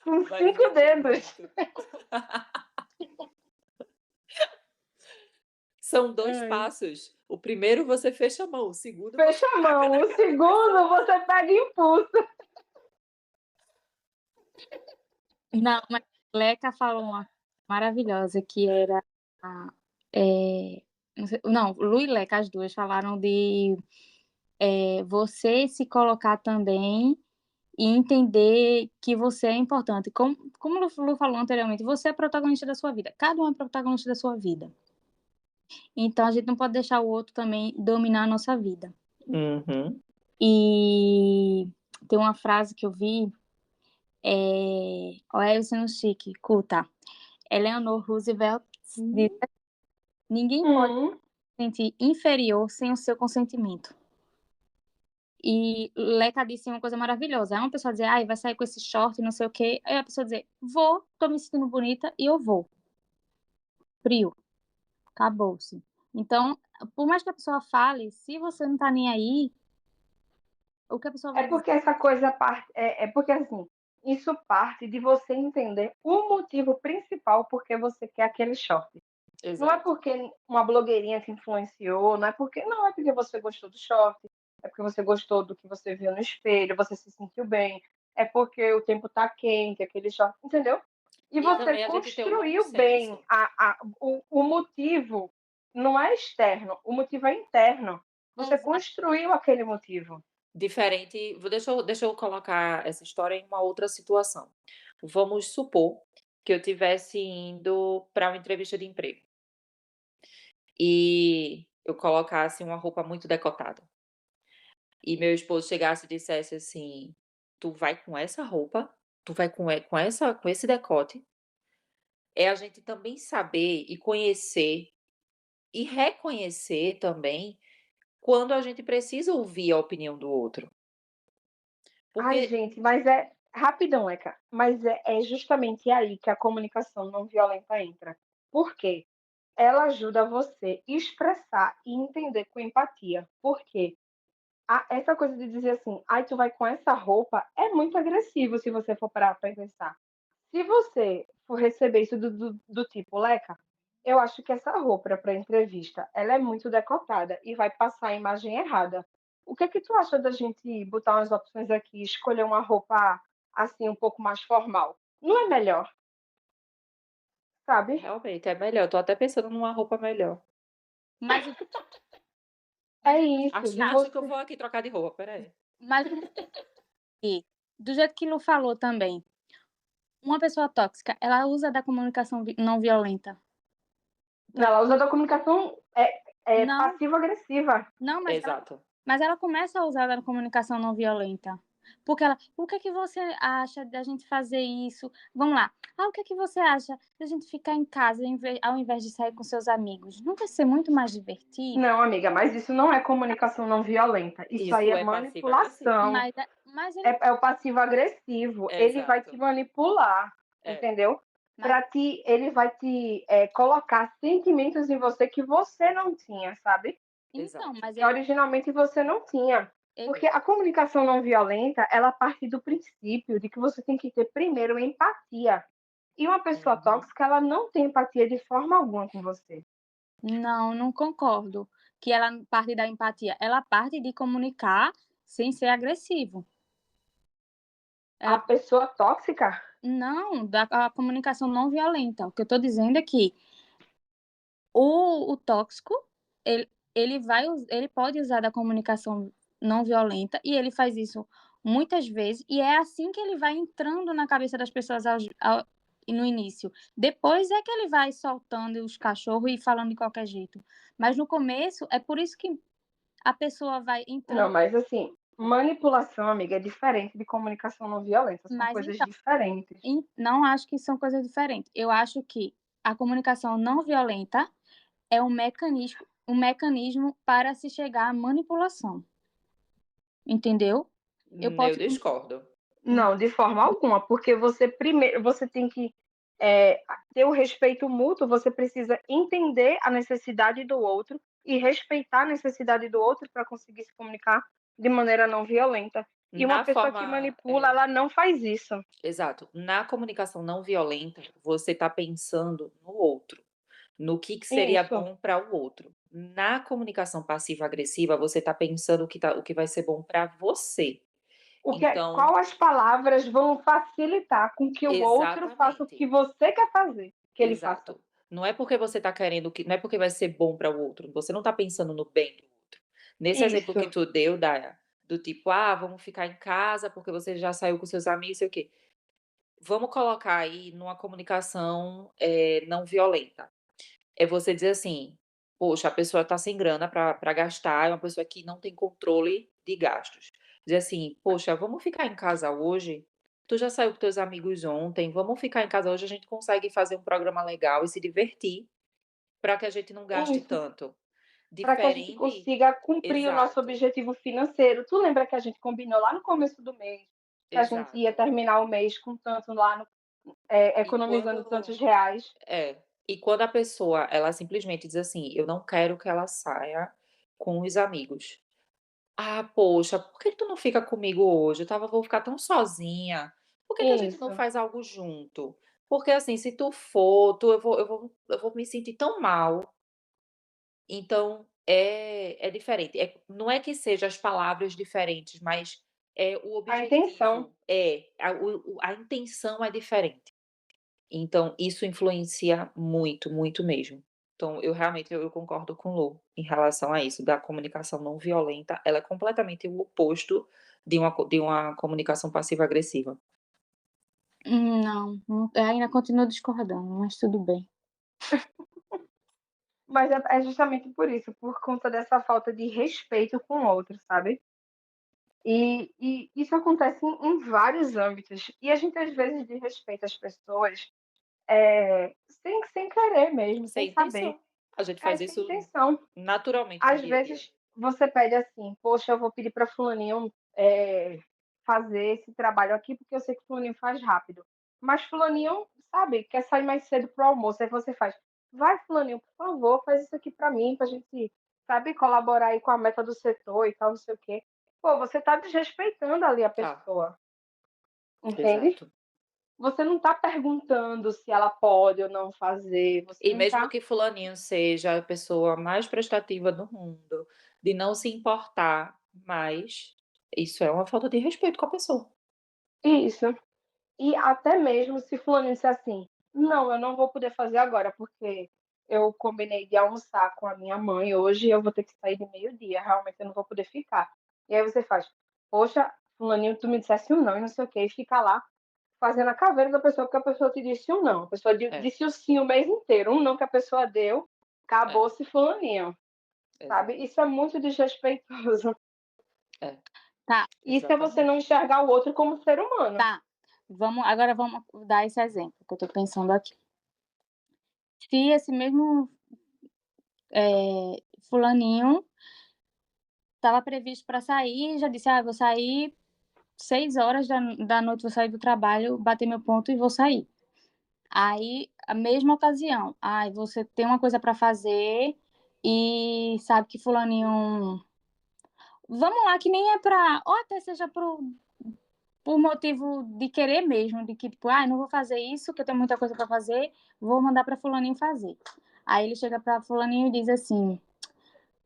com Vai 5 dedos. muito. São 2 Ai. passos. O primeiro você fecha a mão, o segundo Fecha você a taca mão. na O cara da segundo, pessoa. você pega impulso. Não, mas Leca falou uma maravilhosa que era não, Lu e Leca, as duas falaram de você se colocar também e entender que você é importante. Como o Lu falou anteriormente, você é protagonista da sua vida. Cada um é protagonista da sua vida. Então a gente não pode deixar o outro também dominar a nossa vida. Uhum. E tem uma frase que eu vi, olha você no chique, culta. Eleanor Roosevelt diz: ninguém pode se sentir inferior sem o seu consentimento. E Leca disse uma coisa maravilhosa. É uma pessoa dizer, ai, vai sair com esse short, não sei o quê. Aí a pessoa dizer, vou, tô me sentindo bonita e eu vou. Frio. Acabou-se. Então, por mais que a pessoa fale, se você não tá nem aí, o que a pessoa vai É dizer? porque essa coisa parte. É porque, assim, isso parte de você entender o motivo principal por que você quer aquele short. Não é Exato. porque uma blogueirinha te influenciou, não é porque você gostou do short, é porque você gostou do que você viu no espelho, você se sentiu bem, é porque o tempo tá quente, aquele short, entendeu? E E você também a gente tem o bom construiu bem senso. o motivo, não é externo, o motivo é interno. Você Exato. construiu aquele motivo. Diferente, deixa eu colocar essa história em uma outra situação. Vamos supor que eu tivesse indo para uma entrevista de emprego e eu colocasse uma roupa muito decotada. E meu esposo chegasse e dissesse assim: "Tu vai com essa roupa? Tu vai com esse decote?". É a gente também saber e conhecer e reconhecer também quando a gente precisa ouvir a opinião do outro. Ai, Porque gente, mas é rapidão, Eca, mas é justamente aí que a comunicação não violenta entra. Por quê? Ela ajuda você a expressar e entender com empatia. Por quê? Essa coisa de dizer assim: "Ai, tu vai com essa roupa", é muito agressivo se você for parar pra pensar. Se você for receber isso do tipo: "Leca, eu acho que essa roupa para entrevista, ela é muito decotada e vai passar a imagem errada. O que é que tu acha da gente botar umas opções aqui, escolher uma roupa, assim, um pouco mais formal? Não é melhor, sabe?" realmente é melhor, tô até pensando numa roupa melhor. Mas, É isso, de Acho que eu você vou aqui trocar de roupa, espera aí. mas do jeito que Lu falou também, uma pessoa tóxica, ela usa da comunicação não violenta. ela usa da comunicação, Não, passivo-agressiva. não, Exato. mas ela começa a usar da comunicação não violenta. Porque ela, o que é que você acha da gente fazer isso? Vamos lá. O que é que você acha da gente ficar em casa ao invés de sair com seus amigos? Não vai ser muito mais divertido? Não, amiga, mas isso não é comunicação não violenta. Isso aí Isso é é passivo-agressivo. manipulação. Mas ele... É o passivo-agressivo. Ele vai te Exato. manipular, entendeu? Ele vai te colocar sentimentos em você que você não tinha, sabe? Então, Exato. mas Que originalmente você não tinha. Porque a comunicação não violenta, ela parte do princípio de que você tem que ter primeiro empatia. E uma pessoa tóxica, ela não tem empatia de forma alguma com você. Não concordo que ela parte da empatia. Ela parte de comunicar sem ser agressivo. A pessoa tóxica? Não, da comunicação não violenta. O que eu estou dizendo é que o tóxico, ele pode usar da comunicação não violenta e ele faz isso muitas vezes e é assim que ele vai entrando na cabeça das pessoas no início. Depois é que ele vai soltando os cachorros e falando de qualquer jeito. Mas no começo, é por isso que a pessoa vai entrando... Não, mas assim, manipulação, amiga, é diferente de comunicação não violenta. São coisas diferentes. Não acho que são coisas diferentes. Eu acho que a comunicação não violenta é um mecanismo para se chegar à manipulação. Entendeu? Eu discordo. Não, de forma alguma, porque você tem que ter o respeito mútuo, você precisa entender a necessidade do outro e respeitar a necessidade do outro para conseguir se comunicar de maneira não violenta. E uma pessoa que manipula, ela não faz isso. Exato. Na comunicação não violenta, você está pensando no outro, no que seria bom para o outro. Na comunicação passiva-agressiva, você está pensando o que vai ser bom para você. Então, qual as palavras vão facilitar com que o outro faça o que você quer fazer, que ele faça. Não é porque você está querendo não é porque vai ser bom para o outro. Você não está pensando no bem do outro. Nesse exemplo que tu deu, Daya, do tipo, vamos ficar em casa porque você já saiu com seus amigos, sei o quê. Vamos colocar aí numa comunicação não violenta. É você dizer assim, poxa, a pessoa está sem grana para gastar, é uma pessoa que não tem controle de gastos. Dizer assim, poxa, vamos ficar em casa hoje? Tu já saiu com teus amigos ontem, vamos ficar em casa hoje, a gente consegue fazer um programa legal e se divertir, para que a gente não gaste tanto. Para que a gente consiga cumprir o nosso objetivo financeiro. Tu lembra que a gente combinou lá no começo do mês que a gente ia terminar o mês com tanto lá, economizando tantos reais? E quando a pessoa, ela simplesmente diz assim, eu não quero que ela saia com os amigos. Poxa, por que tu não fica comigo hoje? Vou ficar tão sozinha. Por que a gente não faz algo junto? Porque assim, se tu for, eu vou me sentir tão mal. Então, é diferente. Não é que seja as palavras diferentes, mas é o objetivo. A intenção. A intenção é diferente. Então, isso influencia muito, muito mesmo. Então, eu concordo com o Lô em relação a isso, da comunicação não violenta, ela é completamente o oposto de uma comunicação passiva-agressiva. Não, ainda continuo discordando, mas tudo bem. Mas é justamente por isso, por conta dessa falta de respeito com o outro, sabe? E isso acontece em vários âmbitos. E a gente, às vezes, desrespeita as pessoas sem querer mesmo, sem saber. A gente faz isso intenção. Naturalmente. Às vezes, você pede assim, poxa, eu vou pedir para fulaninho fazer esse trabalho aqui, porque eu sei que fulaninho faz rápido. Mas fulaninho, sabe, quer sair mais cedo pro almoço, aí você faz, vai fulaninho, por favor, faz isso aqui para mim, pra gente, sabe, colaborar aí com a meta do setor e tal, não sei o quê. Pô, você tá desrespeitando ali a pessoa. Entende? Exato. Você não tá perguntando se ela pode ou não fazer. E mesmo que fulaninho seja a pessoa mais prestativa do mundo, de não se importar, mas isso é uma falta de respeito com a pessoa. Isso. E até mesmo se fulaninho disser assim, não, eu não vou poder fazer agora, porque eu combinei de almoçar com a minha mãe hoje e eu vou ter que sair de meio-dia, realmente eu não vou poder ficar. E aí você faz, poxa, fulaninho, tu me dissesse um não e não sei o quê, e fica lá fazendo a caveira da pessoa, porque a pessoa te disse um não. A pessoa disse o sim o mês inteiro. Um não que a pessoa deu, acabou-se fulaninho. Sabe? Isso é muito desrespeitoso. Tá. Isso é você não enxergar o outro como ser humano. Tá. Agora vamos dar esse exemplo que eu tô pensando aqui. Se esse mesmo fulaninho estava previsto para sair, já disse, vou sair 6 horas da noite, vou sair do trabalho, bater meu ponto e vou sair. Aí, a mesma ocasião, você tem uma coisa para fazer e sabe que fulaninho... Vamos lá, que nem é para... Ou até seja por motivo de querer mesmo, de que, tipo, não vou fazer isso, que eu tenho muita coisa para fazer, vou mandar para fulaninho fazer. Aí ele chega para fulaninho e diz assim,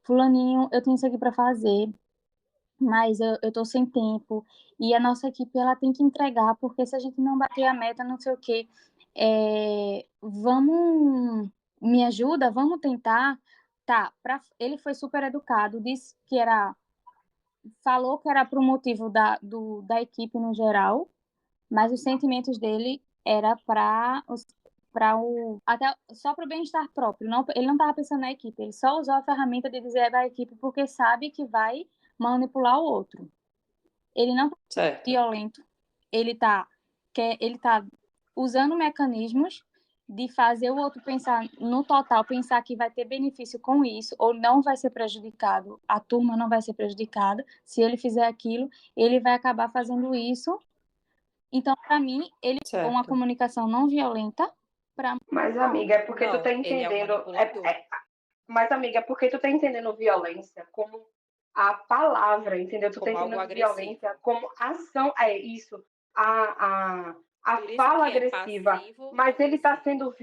fulaninho, eu tenho isso aqui para fazer, mas eu tô sem tempo, e a nossa equipe, ela tem que entregar, porque se a gente não bater a meta, não sei o quê, me ajuda, vamos tentar. Tá, ele foi super educado, disse que falou que era pro motivo da equipe no geral, mas os sentimentos dele era até só para o bem-estar próprio. Não, ele não estava pensando na equipe, ele só usou a ferramenta de dizer da equipe porque sabe que vai manipular o outro. Ele não está violento, ele está usando mecanismos de fazer o outro pensar no total, pensar que vai ter benefício com isso, ou não vai ser prejudicado, a turma não vai ser prejudicada, se ele fizer aquilo, ele vai acabar fazendo isso. Então, para mim, ele é uma comunicação não violenta. Mas, amiga, é porque tu tá entendendo... Mas, amiga, é porque tu tá entendendo violência como a palavra, entendeu? Tu tá entendendo violência como ação. É isso. A fala agressiva. Mas ele tá sendo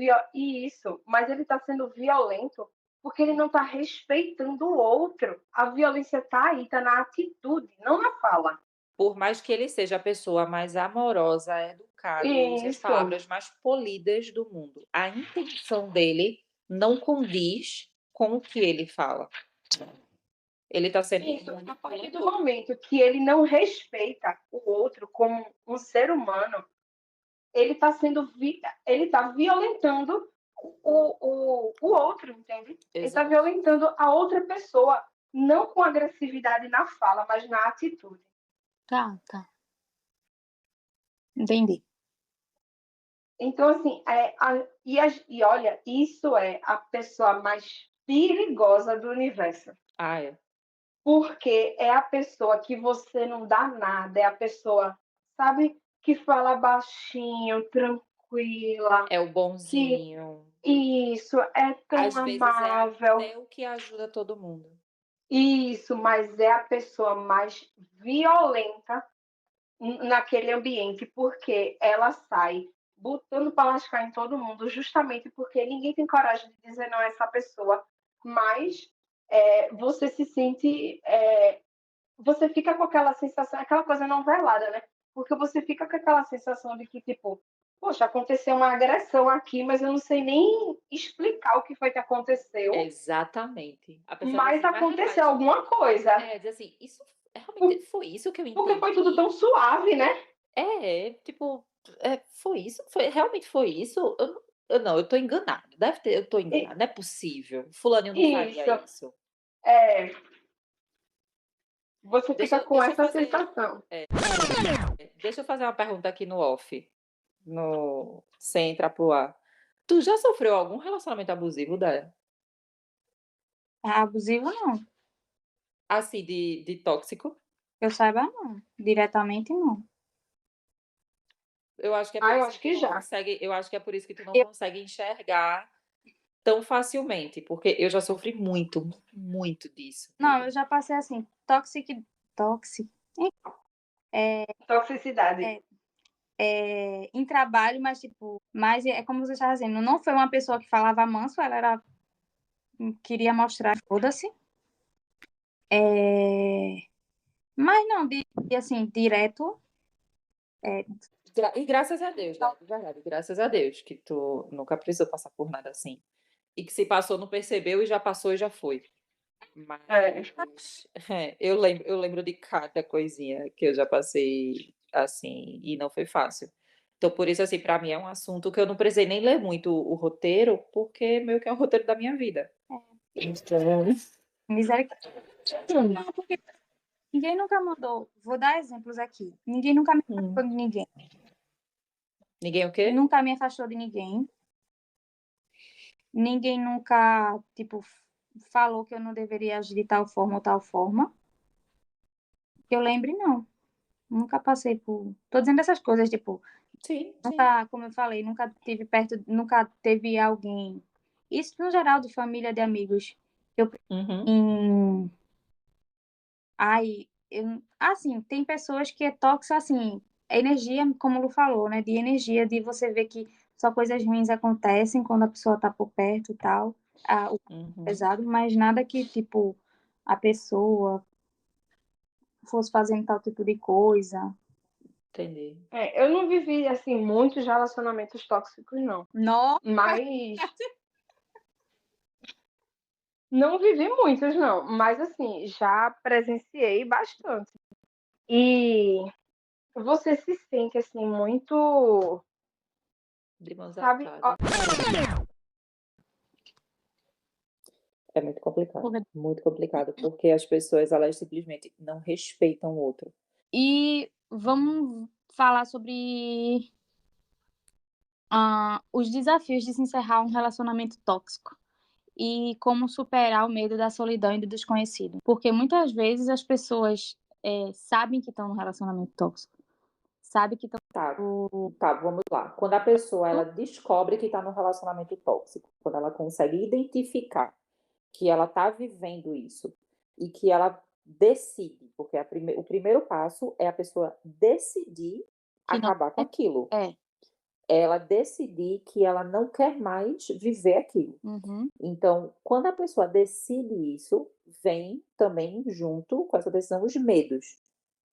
mas ele tá sendo violento porque ele não tá respeitando o outro. A violência tá aí, tá na atitude, não na fala. Por mais que ele seja a pessoa mais amorosa, educada, use as palavras mais polidas do mundo, a intenção dele não condiz com o que ele fala. Ele está sendo... Isso, a partir do momento que ele não respeita o outro como um ser humano, ele tá violentando o outro, entende? Exato. Ele está violentando a outra pessoa, não com agressividade na fala, mas na atitude. Tá. Entendi. Então, assim, olha, isso é a pessoa mais perigosa do universo. É. Porque é a pessoa que você não dá nada, é a pessoa, sabe, que fala baixinho, tranquila. É o bonzinho. Isso, é tão às amável. Vezes é até o que ajuda todo mundo. Isso, mas é a pessoa mais violenta naquele ambiente, porque ela sai botando para lascar em todo mundo, justamente porque ninguém tem coragem de dizer não a essa pessoa, mas você se sente, você fica com aquela sensação, aquela coisa não velada, né? Porque você fica com aquela sensação de que, tipo, poxa, aconteceu uma agressão aqui, mas eu não sei nem explicar o que foi que aconteceu. Exatamente. Mas aconteceu alguma coisa. Diz assim, isso realmente foi isso que eu entendi. Porque foi tudo tão suave, né? Tipo, foi isso? Realmente foi isso? Eu tô enganado. Eu tô enganado, não é possível. Fulaninho não faria isso. Você fica com essa sensação. Deixa eu fazer uma pergunta aqui no off, sem entrar pro ar. Tu já sofreu algum relacionamento abusivo, Daya? Abusivo, não. Assim, de tóxico? Eu saiba, não. Diretamente, não. Eu acho que é por isso que já. Eu acho que é por isso que tu não consegue enxergar tão facilmente, porque eu já sofri muito, muito disso. Não, eu já passei assim, toxicidade. Em trabalho, mas tipo, é como você estava dizendo, não foi uma pessoa que falava manso, ela queria mostrar, foda-se. Mas não, assim, direto. E graças a Deus, né? De verdade, graças a Deus que tu nunca precisou passar por nada assim. E que se passou, não percebeu, e já passou e já foi. Mas eu lembro de cada coisinha que eu já passei assim, e não foi fácil. Então, por isso, assim, para mim é um assunto que eu não precisei nem ler muito o roteiro, porque meio que é o roteiro da minha vida. Misericórdia. Ninguém nunca mandou. Vou dar exemplos aqui. Ninguém nunca me afastou de ninguém. Ninguém o quê? Nunca me afastou de ninguém. Ninguém nunca, tipo, falou que eu não deveria agir de tal forma ou tal forma. Que eu lembre, não. Nunca passei por. Tô dizendo essas coisas, tipo, Sim, nunca, como eu falei, nunca tive perto, nunca teve alguém. Isso no geral, de família, de amigos. Eu. Uhum. Ai, assim, tem pessoas que é tóxico, assim, é energia, como o Lu falou, né? De energia, de você ver que só coisas ruins acontecem quando a pessoa tá por perto e tal. O pesado, mas nada que, tipo, a pessoa fosse fazendo tal tipo de coisa. Entendi. Eu não vivi, assim, muitos relacionamentos tóxicos, não. Nossa! Mas não vivi muitos, não. Mas, assim, já presenciei bastante. E você se sente, assim, muito... De mãos Sabe? atadas. É muito complicado. Muito complicado, porque as pessoas, elas simplesmente não respeitam o outro. E vamos falar sobre os desafios de se encerrar um relacionamento tóxico e como superar o medo da solidão e do desconhecido. Porque muitas vezes as pessoas sabem que estão num relacionamento tóxico, sabem que estão... Tá, vamos lá. Quando a pessoa ela descobre que está num relacionamento tóxico, quando ela consegue identificar que ela está vivendo isso e que ela decide, porque o primeiro passo é a pessoa decidir acabar com aquilo. Ela decidir que ela não quer mais viver aquilo. Então, quando a pessoa decide isso, vem também junto com essa decisão os medos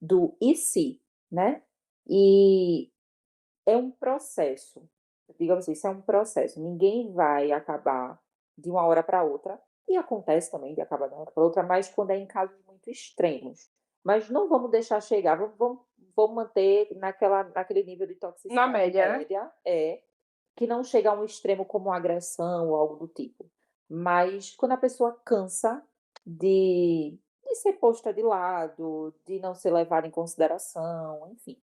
do e se, né? E é um processo, digamos assim, isso é um processo. Ninguém vai acabar de uma hora para outra, e acontece também de acabar de uma hora para outra, mas quando é em casos muito extremos. Mas não vamos deixar chegar, vamos manter naquele nível de toxicidade Na média, média, que não chega a um extremo como agressão ou algo do tipo. Mas quando a pessoa cansa de ser posta de lado, de não ser levada em consideração, enfim.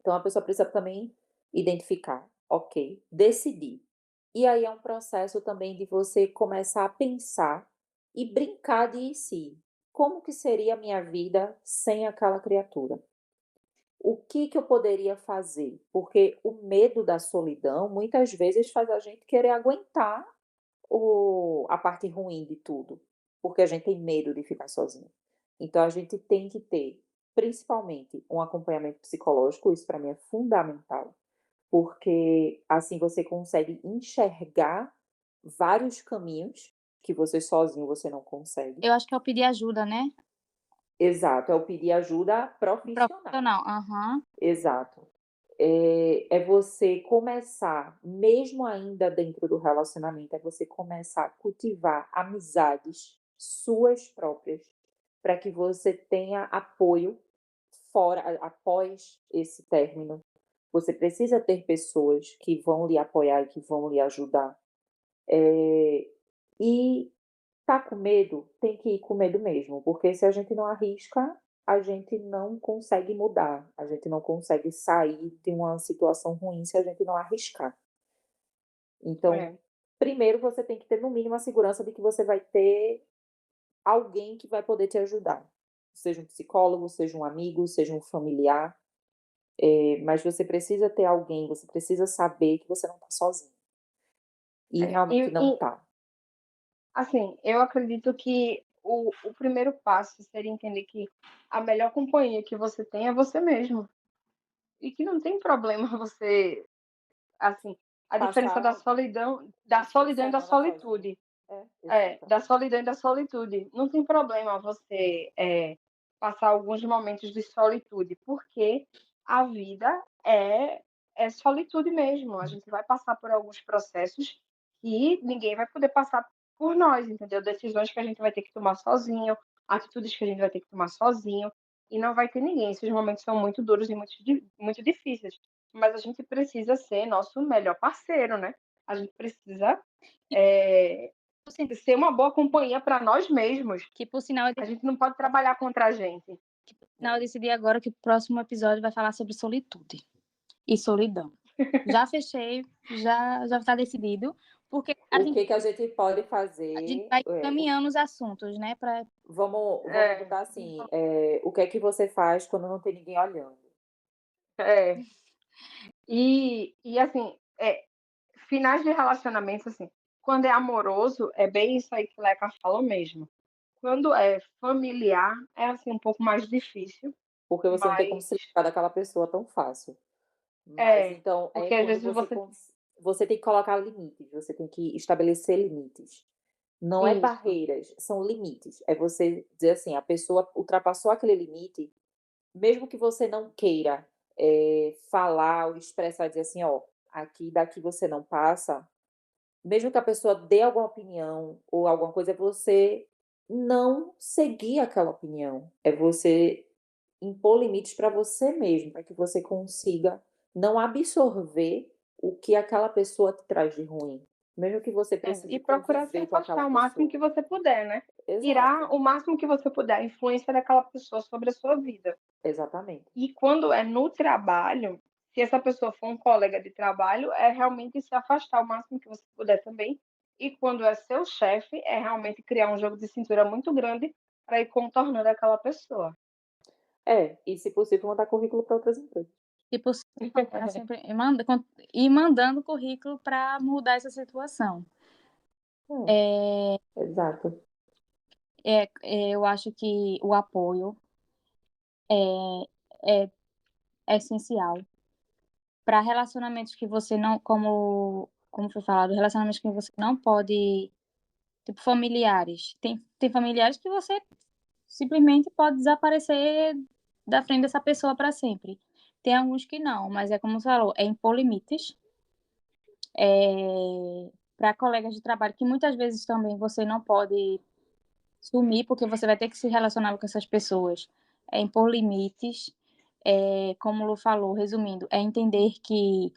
Então a pessoa precisa também identificar, ok, decidir. E aí é um processo também de você começar a pensar e brincar de si. Como que seria a minha vida sem aquela criatura? O que eu poderia fazer? Porque o medo da solidão muitas vezes faz a gente querer aguentar a parte ruim de tudo, porque a gente tem medo de ficar sozinho. Então a gente tem que ter, principalmente, um acompanhamento psicológico, isso para mim é fundamental, porque assim você consegue enxergar vários caminhos que você sozinho você não consegue. Eu acho que é o pedir ajuda, né? Exato, é o pedir ajuda profissional. Exato. É você começar, mesmo ainda dentro do relacionamento, é você começar a cultivar amizades suas próprias, para que você tenha apoio fora, após esse término. Você precisa ter pessoas que vão lhe apoiar e que vão lhe ajudar. E tá com medo, tem que ir com medo mesmo, porque se a gente não arrisca, a gente não consegue mudar, a gente não consegue sair de uma situação ruim se a gente não arriscar. Então, primeiro você tem que ter no mínimo a segurança de que você vai ter alguém que vai poder te ajudar. Seja um psicólogo, seja um amigo, seja um familiar, mas você precisa ter alguém, você precisa saber que você não tá sozinho. E realmente não tá. Assim, eu acredito que o primeiro passo seria entender que a melhor companhia que você tem é você mesmo. E que não tem problema você, assim, a diferença da solidão e da solitude. Da solidão e da solitude. Não tem problema você passar alguns momentos de solitude, porque a vida é solitude mesmo. A gente vai passar por alguns processos que ninguém vai poder passar por nós, entendeu? Decisões que a gente vai ter que tomar sozinho, atitudes que a gente vai ter que tomar sozinho, e não vai ter ninguém. Esses momentos são muito duros e muito difíceis, mas a gente precisa ser nosso melhor parceiro, né? A gente precisa Assim, ser uma boa companhia para nós mesmos. Que, por sinal, a gente não pode trabalhar contra a gente. Que, por sinal, eu decidi agora que o próximo episódio vai falar sobre solitude e solidão. Já fechei, já está decidido. Porque o que a gente pode fazer? A gente vai caminhando os assuntos, né? Vamos botar assim, o que é que você faz quando não tem ninguém olhando? E assim, finais de relacionamento, assim, quando é amoroso, é bem isso aí que o Leca falou mesmo. Quando é familiar, é assim um pouco mais difícil. Porque você não tem como se livrar daquela pessoa tão fácil. Mas então, porque às vezes você tem que colocar limites, você tem que estabelecer limites. Não é barreiras, são limites. É você dizer assim, a pessoa ultrapassou aquele limite, mesmo que você não queira falar ou expressar, dizer assim, ó, daqui você não passa, mesmo que a pessoa dê alguma opinião ou alguma coisa, é você não seguir aquela opinião. É você impor limites para você mesmo, para que você consiga não absorver o que aquela pessoa te traz de ruim. Mesmo que você precise e procurar se afastar o máximo que você puder, né? Exato. Tirar o máximo que você puder a influência daquela pessoa sobre a sua vida. Exatamente. E quando é no trabalho, se essa pessoa for um colega de trabalho, é realmente se afastar o máximo que você puder também. E quando é seu chefe, é realmente criar um jogo de cintura muito grande para ir contornando aquela pessoa. E se possível, mandar currículo para outras empresas. E possível, sempre ir mandando currículo para mudar essa situação. Exato. Eu acho que o apoio é essencial para relacionamentos que você não, como foi falado, relacionamentos que você não pode, tipo familiares. Tem familiares que você simplesmente pode desaparecer da frente dessa pessoa para sempre. Tem alguns que não, mas é como você falou, é impor limites. Para colegas de trabalho, que muitas vezes também você não pode sumir, porque você vai ter que se relacionar com essas pessoas. É impor limites, como o Lu falou, resumindo, é entender que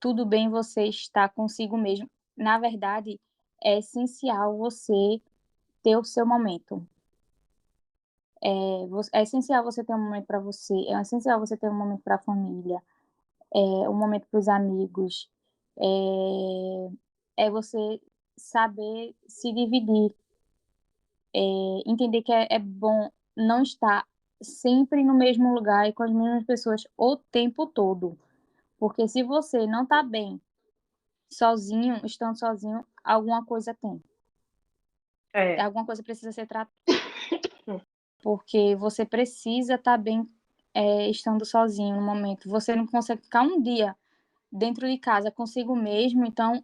tudo bem você estar consigo mesmo. Na verdade, é essencial você ter o seu momento. É essencial você ter um momento para você, é essencial você ter um momento para a família, um momento para os amigos, é você saber se dividir, entender que é bom não estar sempre no mesmo lugar e com as mesmas pessoas o tempo todo. Porque se você não está bem sozinho, estando sozinho, alguma coisa tem. Alguma coisa precisa ser tratada. Porque você precisa estar bem estando sozinho no momento. Você não consegue ficar um dia dentro de casa consigo mesmo, então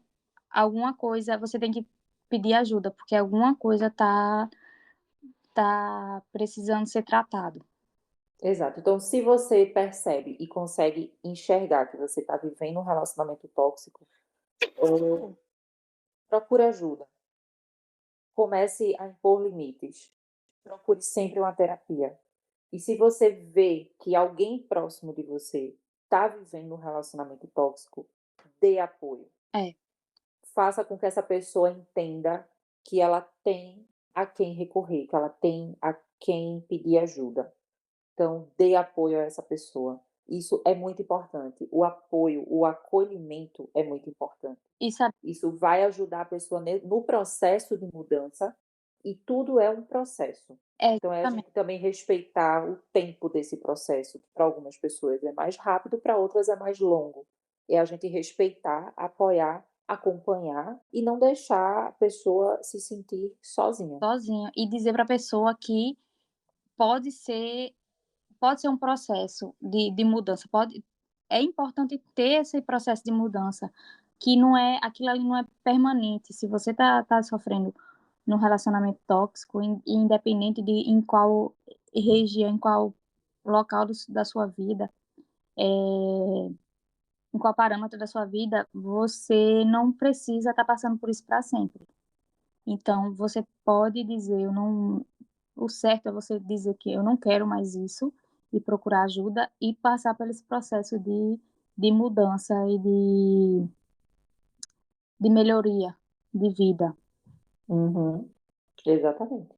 alguma coisa você tem que pedir ajuda, porque alguma coisa tá precisando ser tratado. Exato. Então, se você percebe e consegue enxergar que você está vivendo um relacionamento tóxico, procure ajuda. Comece a impor limites. Procure sempre uma terapia. E se você vê que alguém próximo de você está vivendo um relacionamento tóxico, dê apoio. Faça com que essa pessoa entenda que ela tem a quem recorrer, que ela tem a quem pedir ajuda. Então, dê apoio a essa pessoa. Isso é muito importante. O apoio, o acolhimento é muito importante. Isso vai ajudar a pessoa no processo de mudança, e tudo é um processo. Então, é a gente também respeitar o tempo desse processo, que para algumas pessoas é mais rápido, para outras é mais longo. É a gente respeitar, apoiar, acompanhar e não deixar a pessoa se sentir sozinha. E dizer para a pessoa que pode ser um processo de mudança. É importante ter esse processo de mudança, que não é, aquilo ali não é permanente. Se você tá sofrendo num relacionamento tóxico, independente de em qual região, em qual local da sua vida, em qual parâmetro da sua vida, você não precisa estar passando por isso para sempre. Então, você pode dizer, o certo é você dizer que eu não quero mais isso e procurar ajuda e passar por esse processo de mudança e de melhoria de vida. Uhum. Exatamente.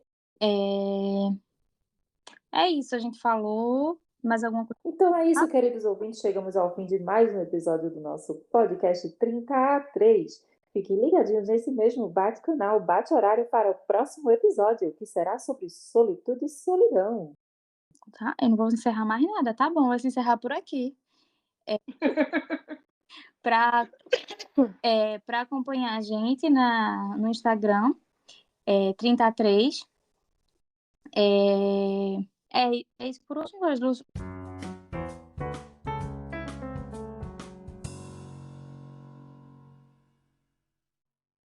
É isso, a gente falou. Mais alguma coisa? Então é isso, queridos ouvintes. Chegamos ao fim de mais um episódio do nosso podcast 30A3. Fiquem ligadinhos nesse mesmo bate-canal, bate-horário para o próximo episódio, que será sobre solitude e solidão. Tá? Eu não vou encerrar mais nada, tá bom? Vai se encerrar por aqui. Para acompanhar a gente no Instagram, 30A3. É isso por hoje, Luz.